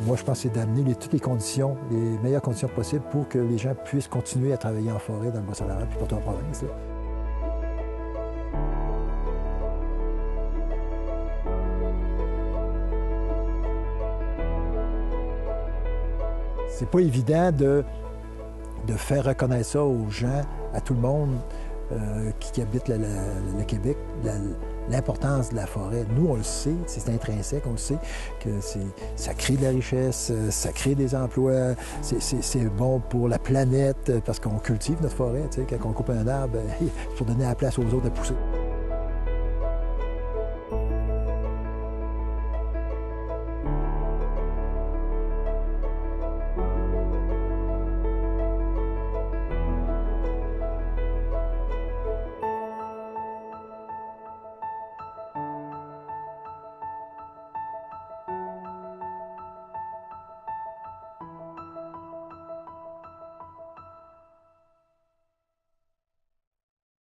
Moi, je pense que c'est d'amener toutes les conditions, les meilleures conditions possibles pour que les gens puissent continuer à travailler en forêt dans le Bas-Saint-Laurent puis partout en province. Là. C'est pas évident de faire reconnaître ça aux gens, à tout le monde qui habite le Québec, l'importance de la forêt. Nous, on le sait, c'est intrinsèque, on le sait, que ça crée de la richesse, ça crée des emplois, c'est bon pour la planète parce qu'on cultive notre forêt. Quand on coupe un arbre, pour donner la place aux autres de pousser.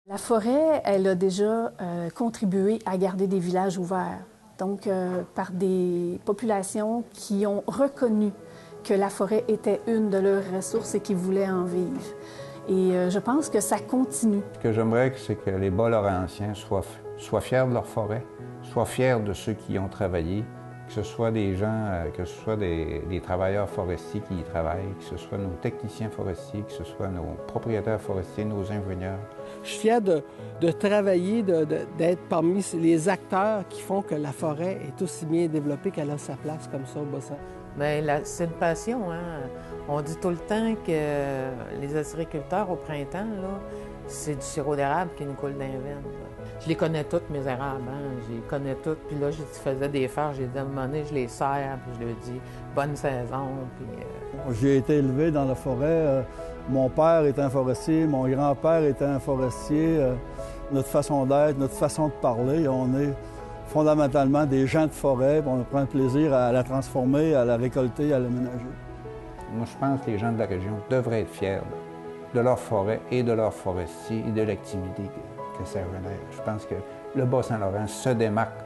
La forêt, elle a déjà contribué à garder des villages ouverts, donc par des populations qui ont reconnu que la forêt était une de leurs ressources et qui voulaient en vivre. Et je pense que ça continue. Ce que j'aimerais, c'est que les Bas-Laurentiens soient fiers de leur forêt, soient fiers de ceux qui y ont travaillé, que ce soit des gens, que ce soit des travailleurs forestiers qui y travaillent, que ce soit nos techniciens forestiers, que ce soit nos propriétaires forestiers, nos ingénieurs. Je suis fier de travailler, d'être parmi les acteurs qui font que la forêt est aussi bien développée qu'elle a sa place comme ça au Bas-Saint. Bien, c'est une passion, hein? On dit tout le temps que les ostréiculteurs au printemps, là, c'est du sirop d'érable qui nous coule dans les veines. Je les connais toutes, mes érables, hein? Je les connais toutes. Puis là, je faisais des fers, j'ai dit à un moment donné, je les serre, puis je leur dis bonne saison. Puis, J'ai été élevé dans la forêt. Mon père était un forestier, mon grand-père était un forestier. Notre façon d'être, notre façon de parler, on est fondamentalement des gens de forêt. On prend plaisir à la transformer, à la récolter, à l'aménager. Moi, je pense que les gens de la région devraient être fiers de leur forêt et de leurs forestiers et de l'activité que ça génère. Je pense que le Bas-Saint-Laurent se démarque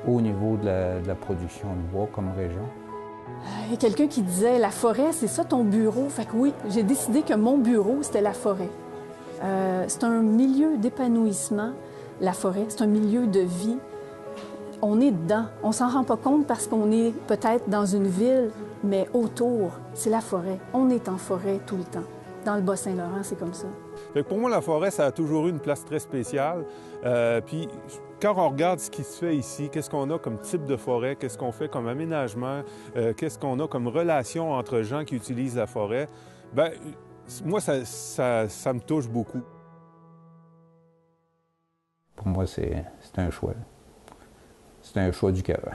au niveau de la production de bois comme région. Il y a quelqu'un qui disait, la forêt, c'est ça ton bureau? Fait que oui, j'ai décidé que mon bureau, c'était la forêt. C'est un milieu d'épanouissement, la forêt. C'est un milieu de vie. On est dedans. On s'en rend pas compte parce qu'on est peut-être dans une ville, mais autour, c'est la forêt. On est en forêt tout le temps. Dans le Bas-Saint-Laurent, c'est comme ça. Fait que pour moi, la forêt, ça a toujours eu une place très spéciale. Puis quand on regarde ce qui se fait ici, qu'est-ce qu'on a comme type de forêt, qu'est-ce qu'on fait comme aménagement, qu'est-ce qu'on a comme relation entre gens qui utilisent la forêt, bien, moi, ça me touche beaucoup. Pour moi, c'est un choix. C'est un choix du cœur.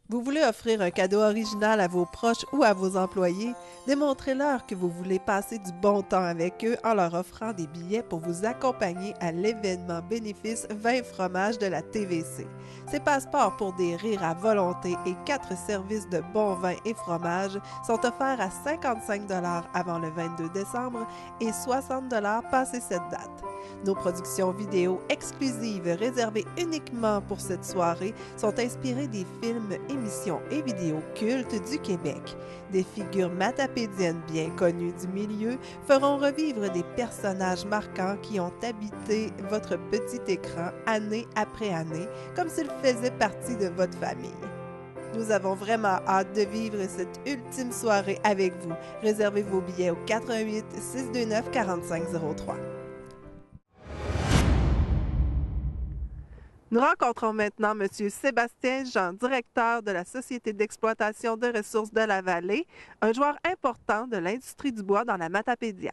Vous voulez offrir un cadeau original à vos proches ou à vos employés? Démontrez-leur que vous voulez passer du bon temps avec eux en leur offrant des billets pour vous accompagner à l'événement bénéfice 20 fromages de la TVC. Ces passeports pour des rires à volonté et 4 services de bons vins et fromages sont offerts à 55 $ avant le 22 décembre et 60 $ passé cette date. Nos productions vidéo exclusives réservées uniquement pour cette soirée sont inspirées des films, émissions et vidéos cultes du Québec. Des figures matapédiennes bien connues du milieu feront revivre des personnages marquants qui ont habité votre petit écran année après année, comme s'ils faisaient partie de votre famille. Nous avons vraiment hâte de vivre cette ultime soirée avec vous. Réservez vos billets au 88 629 4503. Nous rencontrons maintenant M. Sébastien Jean, directeur de la Société d'exploitation de ressources de la vallée, un joueur important de l'industrie du bois dans la Matapédia.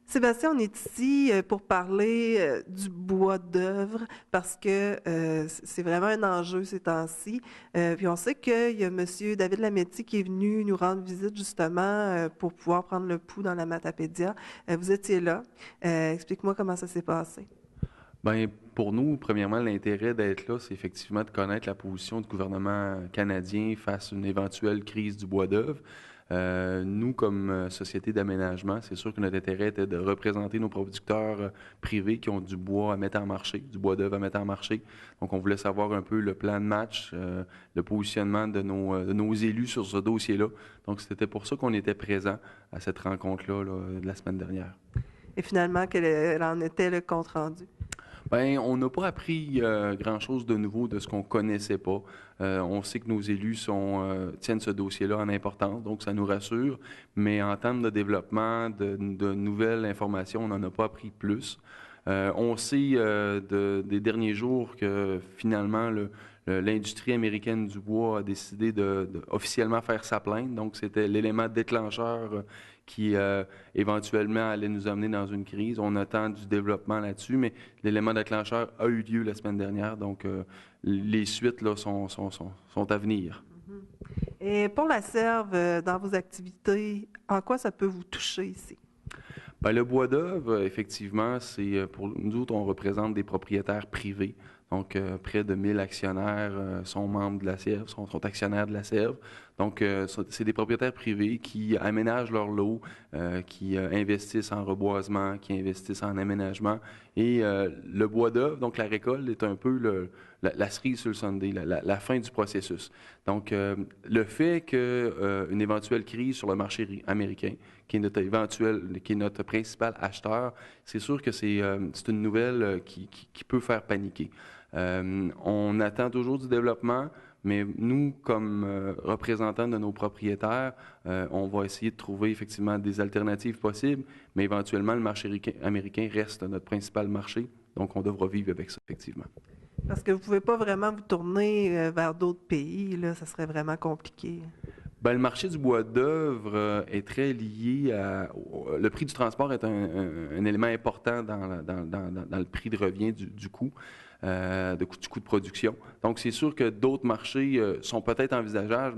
Sébastien, on est ici pour parler du bois d'œuvre parce que c'est vraiment un enjeu ces temps-ci. Puis on sait qu'il y a M. David Lametti qui est venu nous rendre visite justement pour pouvoir prendre le pouls dans la Matapédia. Vous étiez là. Explique-moi comment ça s'est passé. Bien, pour nous, premièrement, l'intérêt d'être là, c'est effectivement de connaître la position du gouvernement canadien face à une éventuelle crise du bois d'œuvre. Nous, comme société d'aménagement, c'est sûr que notre intérêt était de représenter nos producteurs privés qui ont du bois à mettre en marché, du bois d'œuvre à mettre en marché. Donc, on voulait savoir un peu le plan de match, le positionnement de nos élus sur ce dossier-là. Donc, c'était pour ça qu'on était présent à cette rencontre-là de la semaine dernière. Et finalement, quel en était le compte-rendu? Bien, on n'a pas appris grand-chose de nouveau de ce qu'on ne connaissait pas. On sait que nos élus tiennent ce dossier-là en importance, donc ça nous rassure. Mais en termes de développement, de nouvelles informations, on n'en a pas appris plus. On sait des derniers jours que finalement, l'industrie américaine du bois a décidé de officiellement faire sa plainte. Donc, c'était l'élément déclencheur qui éventuellement allait nous amener dans une crise. On attend du développement là-dessus, mais l'élément déclencheur a eu lieu la semaine dernière. Donc, les suites là, sont à venir. Et pour la serve, dans vos activités, en quoi ça peut vous toucher ici? Bien, le bois d'œuvre, effectivement, c'est pour nous autres, on représente des propriétaires privés. Donc, près de 1000 actionnaires sont membres de la Serve, sont actionnaires de la Serve. Donc, c'est des propriétaires privés qui aménagent leur lot, qui investissent en reboisement, qui investissent en aménagement. Et le bois d'œuvre, donc la récolte, est un peu la cerise sur le sundae, la fin du processus. Donc, le fait qu'une éventuelle crise sur le marché américain, qui est notre principal acheteur, c'est sûr que c'est une nouvelle qui peut faire paniquer. On attend toujours du développement, mais nous, comme représentants de nos propriétaires, on va essayer de trouver effectivement des alternatives possibles, mais éventuellement, le marché américain reste notre principal marché, donc on devra vivre avec ça, effectivement. Parce que vous ne pouvez pas vraiment vous tourner vers d'autres pays, là, ça serait vraiment compliqué. Bien, le marché du bois d'œuvre est très lié à... Le prix du transport est un élément important dans le prix de revient du coût. Du coût de production. Donc, c'est sûr que d'autres marchés sont peut-être envisageables,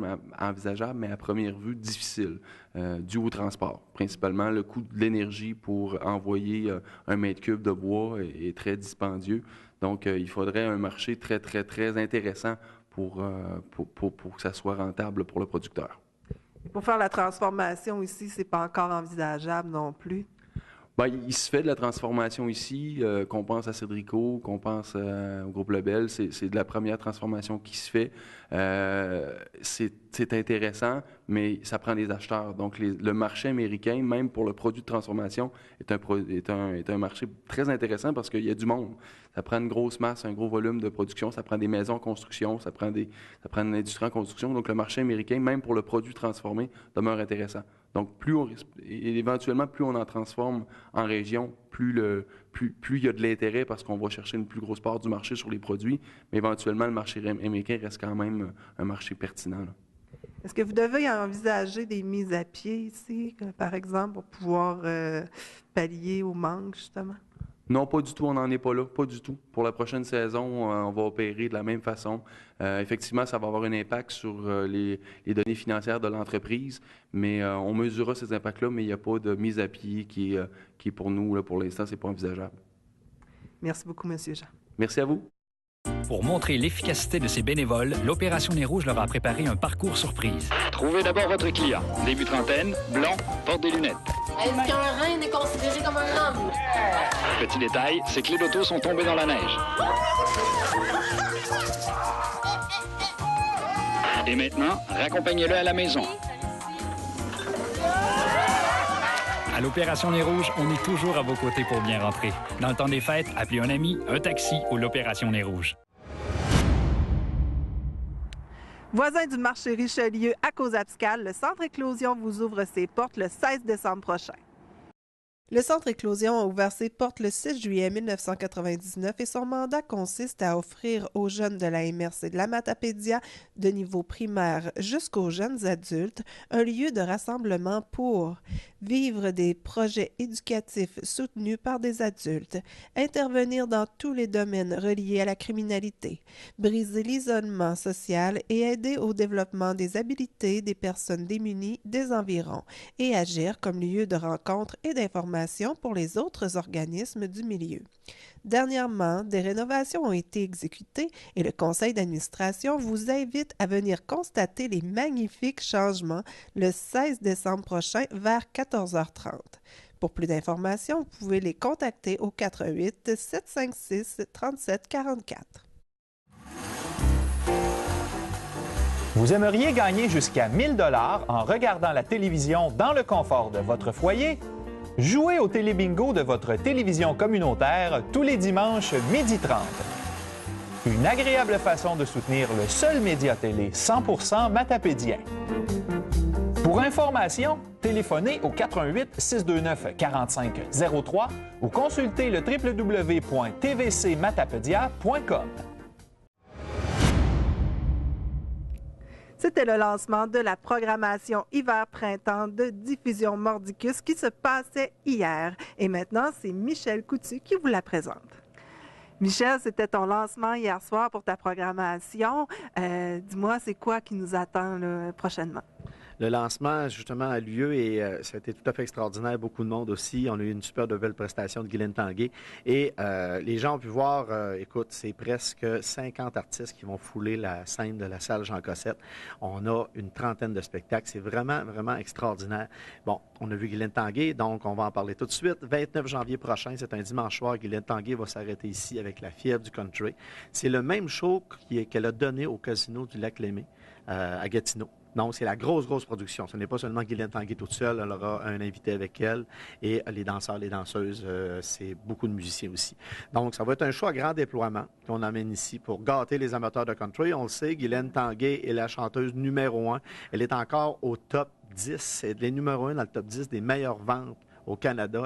mais à première vue, difficiles, dû au transport. Principalement, le coût de l'énergie pour envoyer un mètre cube de bois est très dispendieux. Donc, il faudrait un marché très, très, très intéressant pour que ça soit rentable pour le producteur. Et pour faire la transformation ici, c'est pas encore envisageable non plus? Bien, il se fait de la transformation ici, qu'on pense à Cédrico, qu'on pense au groupe Lebel, c'est de la première transformation qui se fait. C'est intéressant, mais ça prend des acheteurs. Donc, le marché américain, même pour le produit de transformation, est un marché très intéressant parce qu'il y a du monde. Ça prend une grosse masse, un gros volume de production, ça prend des maisons en construction, ça prend une industrie en construction. Donc, le marché américain, même pour le produit transformé, demeure intéressant. Donc, éventuellement, plus on en transforme en région, plus il y a de l'intérêt parce qu'on va chercher une plus grosse part du marché sur les produits, mais éventuellement, le marché américain reste quand même un marché pertinent, là. Est-ce que vous devez envisager des mises à pied ici, par exemple, pour pouvoir pallier au manque, justement? Non, pas du tout, on n'en est pas là, pas du tout. Pour la prochaine saison, on va opérer de la même façon. Effectivement, ça va avoir un impact sur les données financières de l'entreprise, mais on mesurera ces impacts-là, mais il n'y a pas de mise à pied qui est pour nous, là, pour l'instant, c'est pas envisageable. Merci beaucoup, M. Jean. Merci à vous. Pour montrer l'efficacité de ces bénévoles, l'Opération Nez Rouge leur a préparé un parcours surprise. Trouvez d'abord votre client. Début trentaine, blanc, porte des lunettes. Est-ce qu'un reine est considéré comme un homme? Petit détail, ses clés d'auto sont tombées dans la neige. Et maintenant, raccompagnez-le à la maison. À l'Opération Nez Rouge, on est toujours à vos côtés pour bien rentrer. Dans le temps des fêtes, appelez un ami, un taxi ou l'Opération Nez Rouge. Voisin du marché Richelieu à Causa-Abscal, le Centre Éclosion vous ouvre ses portes le 16 décembre prochain. Le Centre Éclosion a ouvert ses portes le 6 juillet 1999 et son mandat consiste à offrir aux jeunes de la MRC de la Matapédia, de niveau primaire jusqu'aux jeunes adultes, un lieu de rassemblement pour vivre des projets éducatifs soutenus par des adultes, intervenir dans tous les domaines reliés à la criminalité, briser l'isolement social et aider au développement des habiletés des personnes démunies des environs et agir comme lieu de rencontre et d'information pour les autres organismes du milieu. Dernièrement, des rénovations ont été exécutées et le conseil d'administration vous invite à venir constater les magnifiques changements le 16 décembre prochain vers 14h30. Pour plus d'informations, vous pouvez les contacter au 88 756 37 44. Vous aimeriez gagner jusqu'à 1 000 $ en regardant la télévision dans le confort de votre foyer? Jouez au télébingo de votre télévision communautaire tous les dimanches 12h30. Une agréable façon de soutenir le seul média télé 100% matapédien. Pour information, téléphonez au 88 629 45 03 ou consultez le www.tvcmatapedia.com. C'était le lancement de la programmation hiver-printemps de Diffusion Mordicus qui se passait hier. Et maintenant, c'est Michel Coutu qui vous la présente. Michel, c'était ton lancement hier soir pour ta programmation. Dis-moi, c'est quoi qui nous attend là, prochainement? Le lancement, justement, a lieu et ça a été tout à fait extraordinaire. Beaucoup de monde aussi. On a eu une super nouvelle prestation de Guylaine Tanguay. Et les gens ont pu voir, écoute, c'est presque 50 artistes qui vont fouler la scène de la salle Jean Cossette. On a une trentaine de spectacles. C'est vraiment, vraiment extraordinaire. Bon, on a vu Guylaine Tanguay, donc on va en parler tout de suite. 29 janvier prochain, c'est un dimanche soir. Guylaine Tanguay va s'arrêter ici avec La Fièvre du Country. C'est le même show qu'elle a donné au Casino du Lac-Lémé à Gatineau. Donc, c'est la grosse production. Ce n'est pas seulement Guylaine Tanguay toute seule. Elle aura un invité avec elle. Et les danseurs, les danseuses, c'est beaucoup de musiciens aussi. Donc, ça va être un show à grand déploiement qu'on amène ici pour gâter les amateurs de country. On le sait, Guylaine Tanguay est la chanteuse numéro 1. Elle est encore au top 10. Elle est numéro 1 dans le top 10 des meilleures ventes au Canada.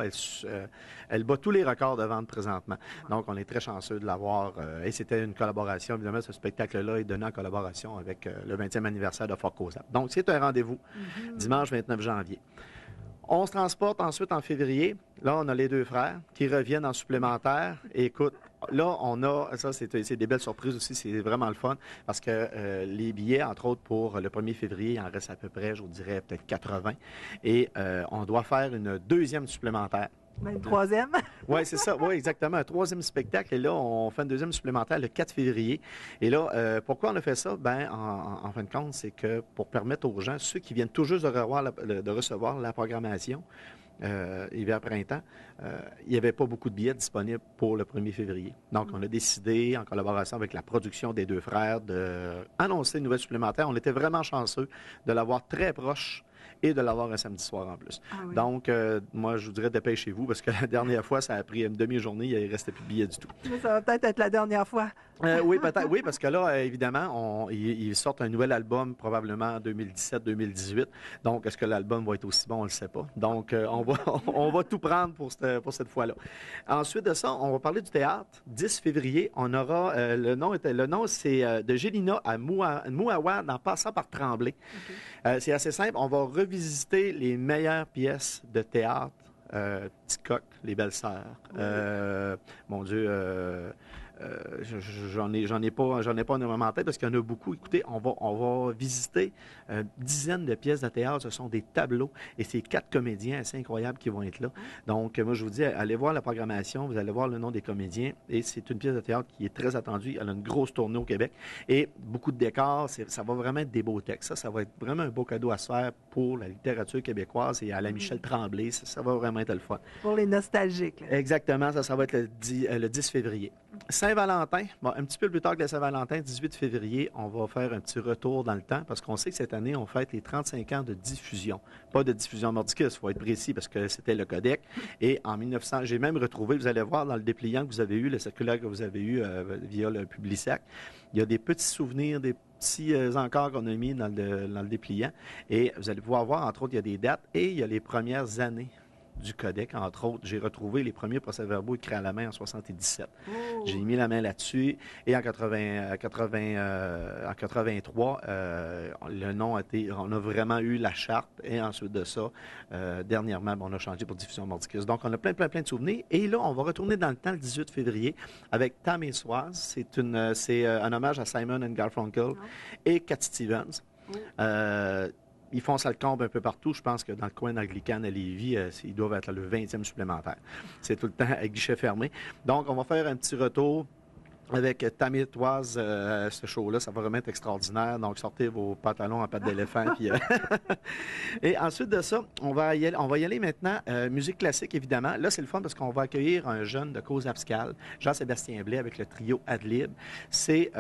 Elle bat tous les records de vente présentement. Donc, on est très chanceux de l'avoir. Et c'était une collaboration. Évidemment, ce spectacle-là est donné en collaboration avec le 20e anniversaire de Fort Cozap. Donc, c'est un rendez-vous dimanche 29 janvier. On se transporte ensuite en février. Là, on a les deux frères qui reviennent en supplémentaire. Et écoute, là, on a, ça c'est des belles surprises aussi, c'est vraiment le fun, parce que les billets, entre autres, pour le 1er février, il en reste à peu près, je vous dirais, peut-être 80. Et on doit faire une deuxième supplémentaire. Une troisième? Oui, c'est ça. Oui, exactement. Un troisième spectacle. Et là, on fait une deuxième supplémentaire le 4 février. Et là, pourquoi on a fait ça? Bien, en fin de compte, c'est que pour permettre aux gens, ceux qui viennent tout juste de recevoir la programmation, hiver-printemps, il n'y avait pas beaucoup de billets disponibles pour le 1er février. Donc, on a décidé, en collaboration avec la production des deux frères, d'annoncer une nouvelle supplémentaire. On était vraiment chanceux de l'avoir très proche et de l'avoir un samedi soir en plus. Ah oui. Donc, moi, je vous dirais dépêchez-vous parce que la dernière fois, ça a pris une demi-journée, il ne restait plus de billets du tout. Mais ça va peut-être être la dernière fois. Oui, peut-être. Oui, parce que là, évidemment, ils sortent un nouvel album probablement en 2017-2018. Donc, est-ce que l'album va être aussi bon? On ne le sait pas. Donc, on va tout prendre pour cette fois-là. Ensuite de ça, on va parler du théâtre. 10 février, on aura, le nom c'est de Gélina à Mouawa, en passant par Tremblay. Okay. C'est assez simple. On va revisiter les meilleures pièces de théâtre. Petit Coq, Les Belles-Sœurs. Oui. Mon Dieu... j'en ai pas énormément en tête parce qu'il y en a beaucoup. Écoutez, on va visiter une dizaine de pièces de théâtre. Ce sont des tableaux et c'est 4 comédiens assez incroyables qui vont être là. Donc, moi, je vous dis, allez voir la programmation, vous allez voir le nom des comédiens et c'est une pièce de théâtre qui est très attendue. Elle a une grosse tournée au Québec et beaucoup de décors. Ça va vraiment être des beaux textes. Ça va être vraiment un beau cadeau à se faire pour la littérature québécoise et à la Michel Tremblay. Ça va vraiment être le fun. Pour les nostalgiques. Là. Exactement. Ça va être le 10 février. Saint-Valentin, bon, un petit peu plus tard que la Saint-Valentin, 18 février, on va faire un petit retour dans le temps parce qu'on sait que cette année, on fête les 35 ans de diffusion. Pas de diffusion Mordicus, il faut être précis parce que c'était le codec. Et en 1900, j'ai même retrouvé, vous allez voir dans le dépliant que vous avez eu, le circulaire que vous avez eu via le Publisac, il y a des petits souvenirs, des petits encarts qu'on a mis dans le dépliant. Et vous allez pouvoir voir, entre autres, il y a des dates et il y a les premières années du codec, entre autres. J'ai retrouvé les premiers procès-verbaux écrits à la main en 77. Oh. J'ai mis la main là-dessus. Et en 83, le nom a été... On a vraiment eu la charte. Et ensuite de ça, dernièrement, on a changé pour Diffusion Mordicus. Donc, on a plein de souvenirs. Et là, on va retourner dans le temps le 18 février avec Tam et Soise. C'est un hommage à Simon and Garfunkel et Cat Stevens. Ils font ça le comble un peu partout. Je pense que dans le coin d'Anglican à Lévis, ils doivent être le 20e supplémentaire. C'est tout le temps à guichet fermé. Donc, on va faire un petit retour avec Tammy Toise, ce show-là. Ça va vraiment être extraordinaire. Donc, sortez vos pantalons en pattes d'éléphant. Puis, Et ensuite de ça, on va y aller maintenant. Musique classique, évidemment. Là, c'est le fun parce qu'on va accueillir un jeune de Cause Abscale, Jean-Sébastien Blais, avec le trio Adlib. C'est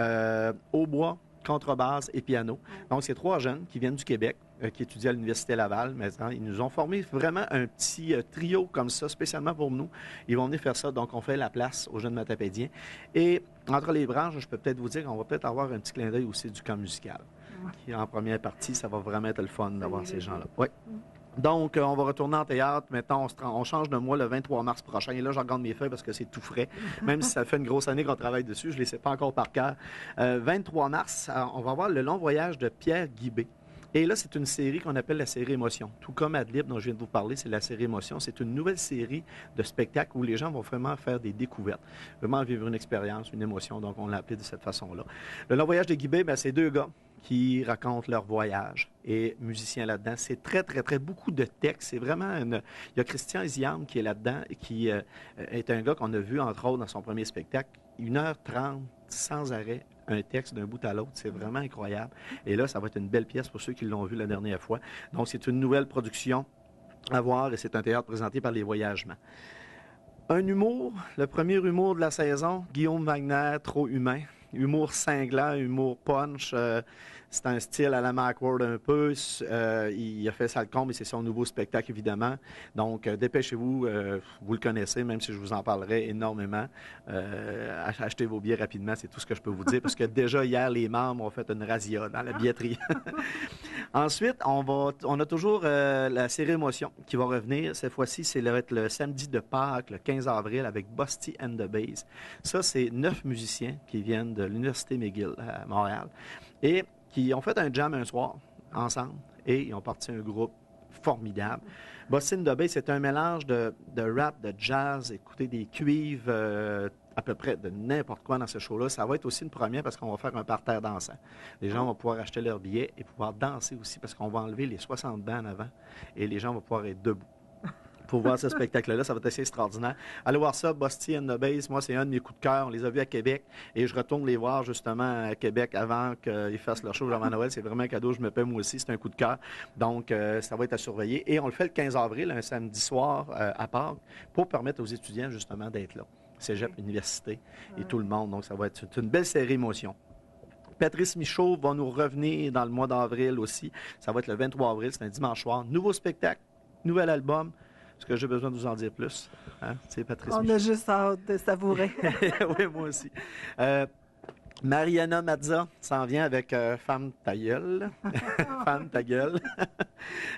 hautbois, contrebasse et piano. Donc, c'est 3 jeunes qui viennent du Québec, qui étudient à l'Université Laval. Maintenant, ils nous ont formé vraiment un petit trio comme ça, spécialement pour nous. Ils vont venir faire ça. Donc, on fait la place aux jeunes matapédiens. Et entre les branches, je peux peut-être vous dire qu'on va peut-être avoir un petit clin d'œil aussi du camp musical. Qui, en première partie, ça va vraiment être le fun d'avoir ces gens-là. Oui. Donc, on va retourner en théâtre. Maintenant, on change de mois le 23 mars prochain. Et là, je regarde mes feuilles parce que c'est tout frais. Même si ça fait une grosse année qu'on travaille dessus, je ne les sais pas encore par cœur. 23 mars, on va voir Le long voyage de Pierre Guibé. Et là, c'est une série qu'on appelle la série Émotion. Tout comme Adlib, dont je viens de vous parler, c'est la série Émotion. C'est une nouvelle série de spectacles où les gens vont vraiment faire des découvertes, vraiment vivre une expérience, une émotion. Donc, on l'a appelé de cette façon-là. Le long voyage de Guibé, c'est deux gars qui racontent leur voyage et musiciens là-dedans. C'est très, très, très beaucoup de textes. C'est vraiment une... Il y a Christian Ziam qui est là-dedans et qui est un gars qu'on a vu, entre autres, dans son premier spectacle, 1h30 sans arrêt, un texte d'un bout à l'autre. C'est vraiment incroyable. Et là, ça va être une belle pièce pour ceux qui l'ont vu la dernière fois. Donc, c'est une nouvelle production à voir et c'est un théâtre présenté par Les Voyagements. Un humour, le premier humour de la saison, Guillaume Wagner, Trop humain. Humour cinglant, humour punch. C'est un style à la Mac Ward un peu. Il a fait Salcombe et c'est son nouveau spectacle, évidemment. Donc, dépêchez-vous. Vous le connaissez, même si je vous en parlerai énormément. Achetez vos billets rapidement, c'est tout ce que je peux vous dire. Parce que déjà, hier, les membres ont fait une razzia dans la billetterie. Ensuite, on a toujours la série Émotion qui va revenir. Cette fois-ci, c'est le samedi de Pâques, le 15 avril, avec Busty and the Bass. Ça, c'est 9 musiciens qui viennent de l'Université McGill à Montréal et qui ont fait un jam un soir ensemble et ils ont parti un groupe formidable. Busty and the Bass, c'est un mélange de rap, de jazz, écoutez, des cuivres, à peu près de n'importe quoi dans ce show-là. Ça va être aussi une première parce qu'on va faire un parterre dansant. Les gens vont pouvoir acheter leurs billets et pouvoir danser aussi parce qu'on va enlever les 60 bancs en avant et les gens vont pouvoir être debout. Pour voir ce spectacle-là, ça va être assez extraordinaire. Allez voir ça, Busty and the Bass. Moi, c'est un de mes coups de cœur. On les a vus à Québec et je retourne les voir justement à Québec avant qu'ils fassent leur show avant Noël. C'est vraiment un cadeau, je me paie moi aussi. C'est un coup de cœur. Donc, ça va être à surveiller. Et on le fait le 15 avril, un samedi soir à Pâques, pour permettre aux étudiants justement d'être là. Cégep, université et tout le monde. Donc, ça va être une belle série Émotion. Patrice Michaud va nous revenir dans le mois d'avril aussi. Ça va être le 23 avril, c'est un dimanche soir. Nouveau spectacle, nouvel album. Est-ce que j'ai besoin de vous en dire plus? Hein? C'est Patrice Michaud. On a juste hâte de savourer. Oui, moi aussi. Mariana Mazza s'en vient avec Femme ta gueule. Femme ta gueule.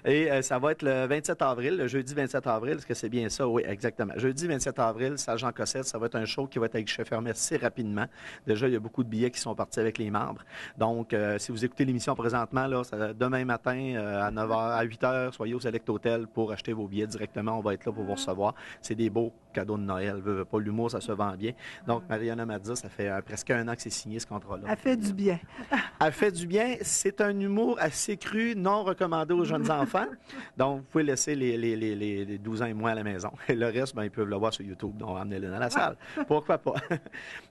Et ça va être le 27 avril, le jeudi 27 avril. Est-ce que c'est bien ça? Oui, exactement. Jeudi 27 avril, salle Jean Cossette, ça va être un show qui va être avec guichet fermé assez rapidement. Déjà, il y a beaucoup de billets qui sont partis avec les membres. Donc, si vous écoutez l'émission présentement, là, demain matin à 9h, à 8h, soyez au Select Hotel pour acheter vos billets directement. On va être là pour vous recevoir. C'est des beaux cadeaux de Noël. Veux pas, l'humour, ça se vend bien. Donc, Mariana Mazza, ça fait presque un an que c'est signé ce contrat-là. Elle fait du bien. Elle fait du bien. C'est un humour assez cru, non recommandé aux jeunes enfants. Donc, vous pouvez laisser les 12 ans et moins à la maison. Et le reste, ils peuvent le voir sur YouTube. Donc, amenez-le dans la salle. Pourquoi pas?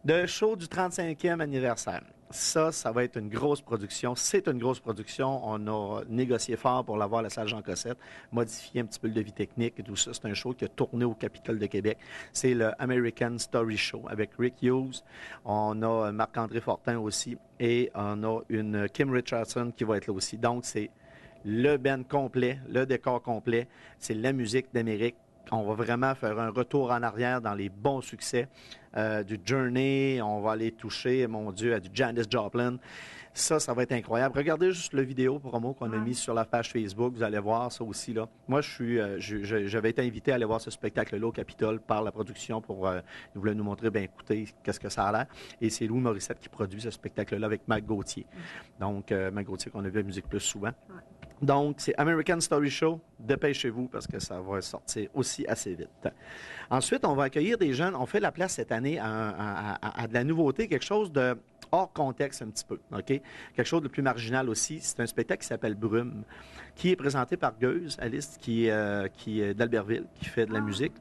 Le show du 35e anniversaire. Ça va être une grosse production. C'est une grosse production. On a négocié fort pour l'avoir à la salle Jean Cossette, modifié un petit peu le devis technique et tout ça. C'est un show qui a tourné au Capitole de Québec. C'est le American Story Show avec Rick Hughes. On a Marc-André Fortin aussi et on a une Kim Richardson qui va être là aussi. Donc, c'est le band complet, le décor complet. C'est la musique d'Amérique. On va vraiment faire un retour en arrière dans les bons succès du Journey. On va aller toucher, mon Dieu, à du Janis Joplin. Ça va être incroyable. Regardez juste le vidéo promo qu'on a mis sur la page Facebook. Vous allez voir ça aussi, là. Moi, j'avais été invité à aller voir ce spectacle-là au Capitole par la production pour ils voulaient nous montrer, écoutez, qu'est-ce que ça a l'air. Et c'est Louis Morissette qui produit ce spectacle-là avec Mac Gauthier. Donc, Mac Gauthier qu'on a vu à Musique Plus souvent. Donc, c'est American Story Show. Dépêchez-vous parce que ça va sortir aussi assez vite. Ensuite, on va accueillir des jeunes. On fait la place cette année à de la nouveauté, quelque chose de hors contexte un petit peu, OK? Quelque chose de plus marginal aussi. C'est un spectacle qui s'appelle Brume, qui est présenté par Gueuse, Alice, qui est d'Albertville, qui fait de la musique.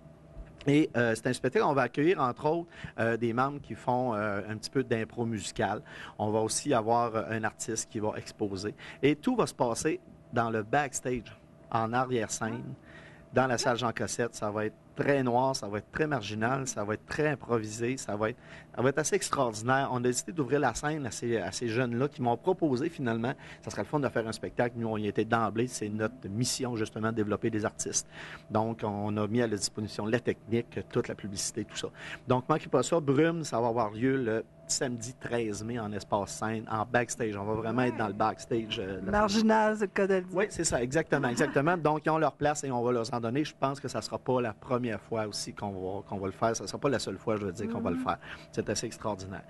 Et c'est un spectacle, on va accueillir entre autres des membres qui font un petit peu d'impro musical. On va aussi avoir un artiste qui va exposer. Et tout va se passer dans le backstage, en arrière-scène, dans la salle Jean Cossette. Ça va être très noir, ça va être très marginal, ça va être très improvisé, ça va être assez extraordinaire. On a décidé d'ouvrir la scène à ces jeunes-là qui m'ont proposé finalement, ça serait le fun de faire un spectacle. Nous, on y était d'emblée, c'est notre mission justement de développer des artistes. Donc, on a mis à la disposition la technique, toute la publicité, tout ça. Donc, manquez pas ça, Brume, ça va avoir lieu le samedi 13 mai en espace scène, en backstage. On va vraiment être dans le backstage. Marginal, c'est le cas de le dire. Oui, c'est ça, exactement, exactement. Donc, ils ont leur place et on va leur en donner. Je pense que ça ne sera pas la première fois aussi qu'on va le faire. Ça ne sera pas la seule fois, je veux dire, qu'on va le faire. C'est assez extraordinaire.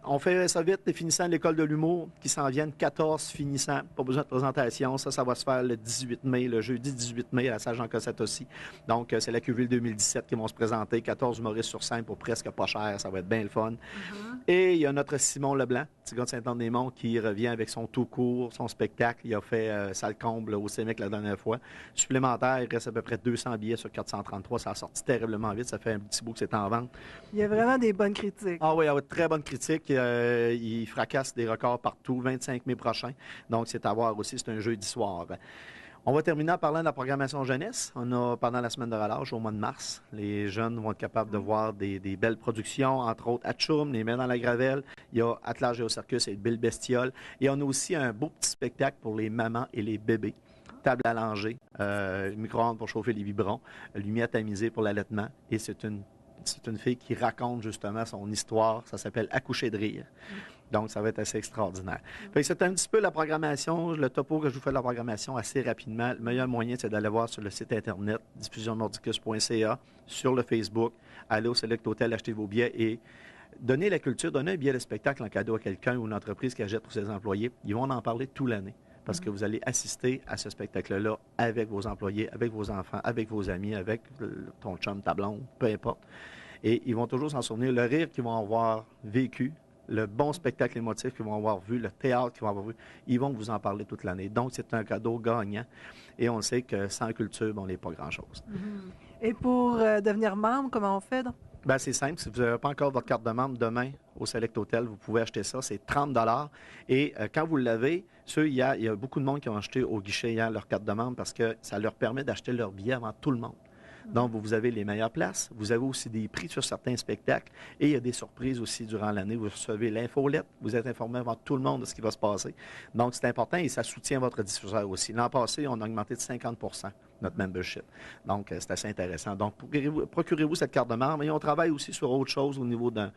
On fait ça vite, les finissants de l'École de l'humour qui s'en viennent, 14 finissants. Pas besoin de présentation. Ça va se faire le 18 mai, le jeudi 18 mai à la salle Jean-Cossette aussi. Donc, c'est la QVIL 2017 qui vont se présenter. 14 humoristes sur scène pour presque pas cher. Ça va être bien le fun. Et il y a notre Simon Leblanc, petit gars de Saint-Anne-des-Monts, qui revient avec son tout court, son spectacle. Il a fait salle comble au CEMEC la dernière fois. Supplémentaire, il reste à peu près 200 billets sur 433. Ça a sorti terriblement vite. Ça fait un petit bout que c'est en vente. Il y a vraiment des bonnes critiques. Ah oui, très bonnes critiques. Il fracasse des records partout, 25 mai prochain. Donc, c'est à voir aussi. C'est un jeudi soir. On va terminer en parlant de la programmation jeunesse. On a, pendant la semaine de relâche, au mois de mars, les jeunes vont être capables de voir des belles productions, entre autres Atchoum, Les Mains dans la Gravelle. Il y a Attelage au Circus et Bill Bestiole. Et on a aussi un beau petit spectacle pour les mamans et les bébés. Table à langer, micro-ondes pour chauffer les biberons, lumière tamisée pour l'allaitement. Et c'est une fille qui raconte justement son histoire. Ça s'appelle Accoucher de rire. Donc, ça va être assez extraordinaire. C'est un petit peu la programmation, le topo que je vous fais de la programmation assez rapidement. Le meilleur moyen, c'est d'aller voir sur le site Internet, diffusionmordicus.ca, sur le Facebook, aller au Select Hotel, acheter vos billets et donner la culture, donner un billet de spectacle en cadeau à quelqu'un ou une entreprise qui achète pour ses employés. Ils vont en parler toute l'année parce que vous allez assister à ce spectacle-là avec vos employés, avec vos enfants, avec vos amis, avec ton chum, ta blonde, peu importe. Et ils vont toujours s'en souvenir. Le rire qu'ils vont avoir vécu, le bon spectacle émotif qu'ils vont avoir vu, le théâtre qu'ils vont avoir vu, ils vont vous en parler toute l'année. Donc, c'est un cadeau gagnant. Et on sait que sans culture, on n'est pas grand-chose. Et pour devenir membre, comment on fait donc? Bien, c'est simple. Si vous n'avez pas encore votre carte de membre, demain, au Select Hotel, vous pouvez acheter ça. C'est 30 $. Et quand vous l'avez, il y a beaucoup de monde qui ont acheté au guichet hier leur carte de membre parce que ça leur permet d'acheter leur billet avant tout le monde. Donc, vous avez les meilleures places. Vous avez aussi des prix sur certains spectacles. Et il y a des surprises aussi durant l'année. Vous recevez l'infolette. Vous êtes informé avant tout le monde de ce qui va se passer. Donc, c'est important et ça soutient votre diffuseur aussi. L'an passé, on a augmenté de 50 % notre membership. Donc, c'est assez intéressant. Donc, procurez-vous cette carte de membre. Et on travaille aussi sur autre chose au niveau d'un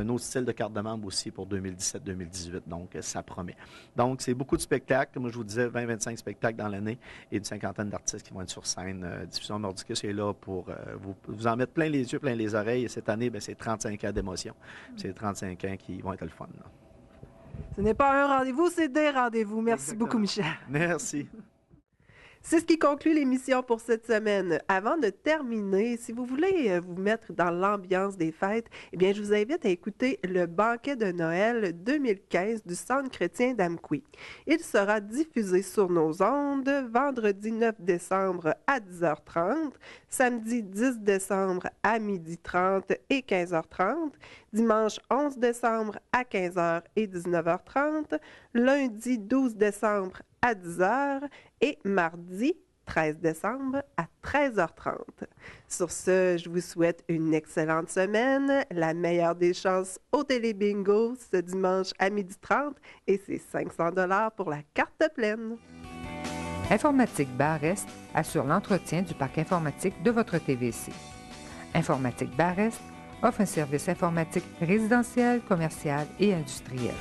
autre style de carte de membre aussi pour 2017-2018. Donc, ça promet. Donc, c'est beaucoup de spectacles. Comme je vous disais, 20-25 spectacles dans l'année et une cinquantaine d'artistes qui vont être sur scène. Diffusion Mordicus est là pour vous en mettre plein les yeux, plein les oreilles. Et cette année, c'est 35 ans d'émotion. C'est 35 ans qui vont être le fun. Là. Ce n'est pas un rendez-vous, c'est des rendez-vous. Merci beaucoup, Michel. Merci. C'est ce qui conclut l'émission pour cette semaine. Avant de terminer, si vous voulez vous mettre dans l'ambiance des fêtes, eh bien, je vous invite à écouter le banquet de Noël 2015 du Centre chrétien d'Amqui. Il sera diffusé sur nos ondes vendredi 9 décembre à 10h30, samedi 10 décembre à 12h30 et 15h30, dimanche 11 décembre à 15h et 19h30, lundi 12 décembre à 10h et mardi 13 décembre à 13h30. Sur ce, je vous souhaite une excellente semaine, la meilleure des chances au Télébingo ce dimanche à 12h30 et c'est 500 $ pour la carte pleine. Informatique Bar-Est assure l'entretien du parc informatique de votre TVC. Informatique Bar-Est offre un service informatique résidentiel, commercial et industriel.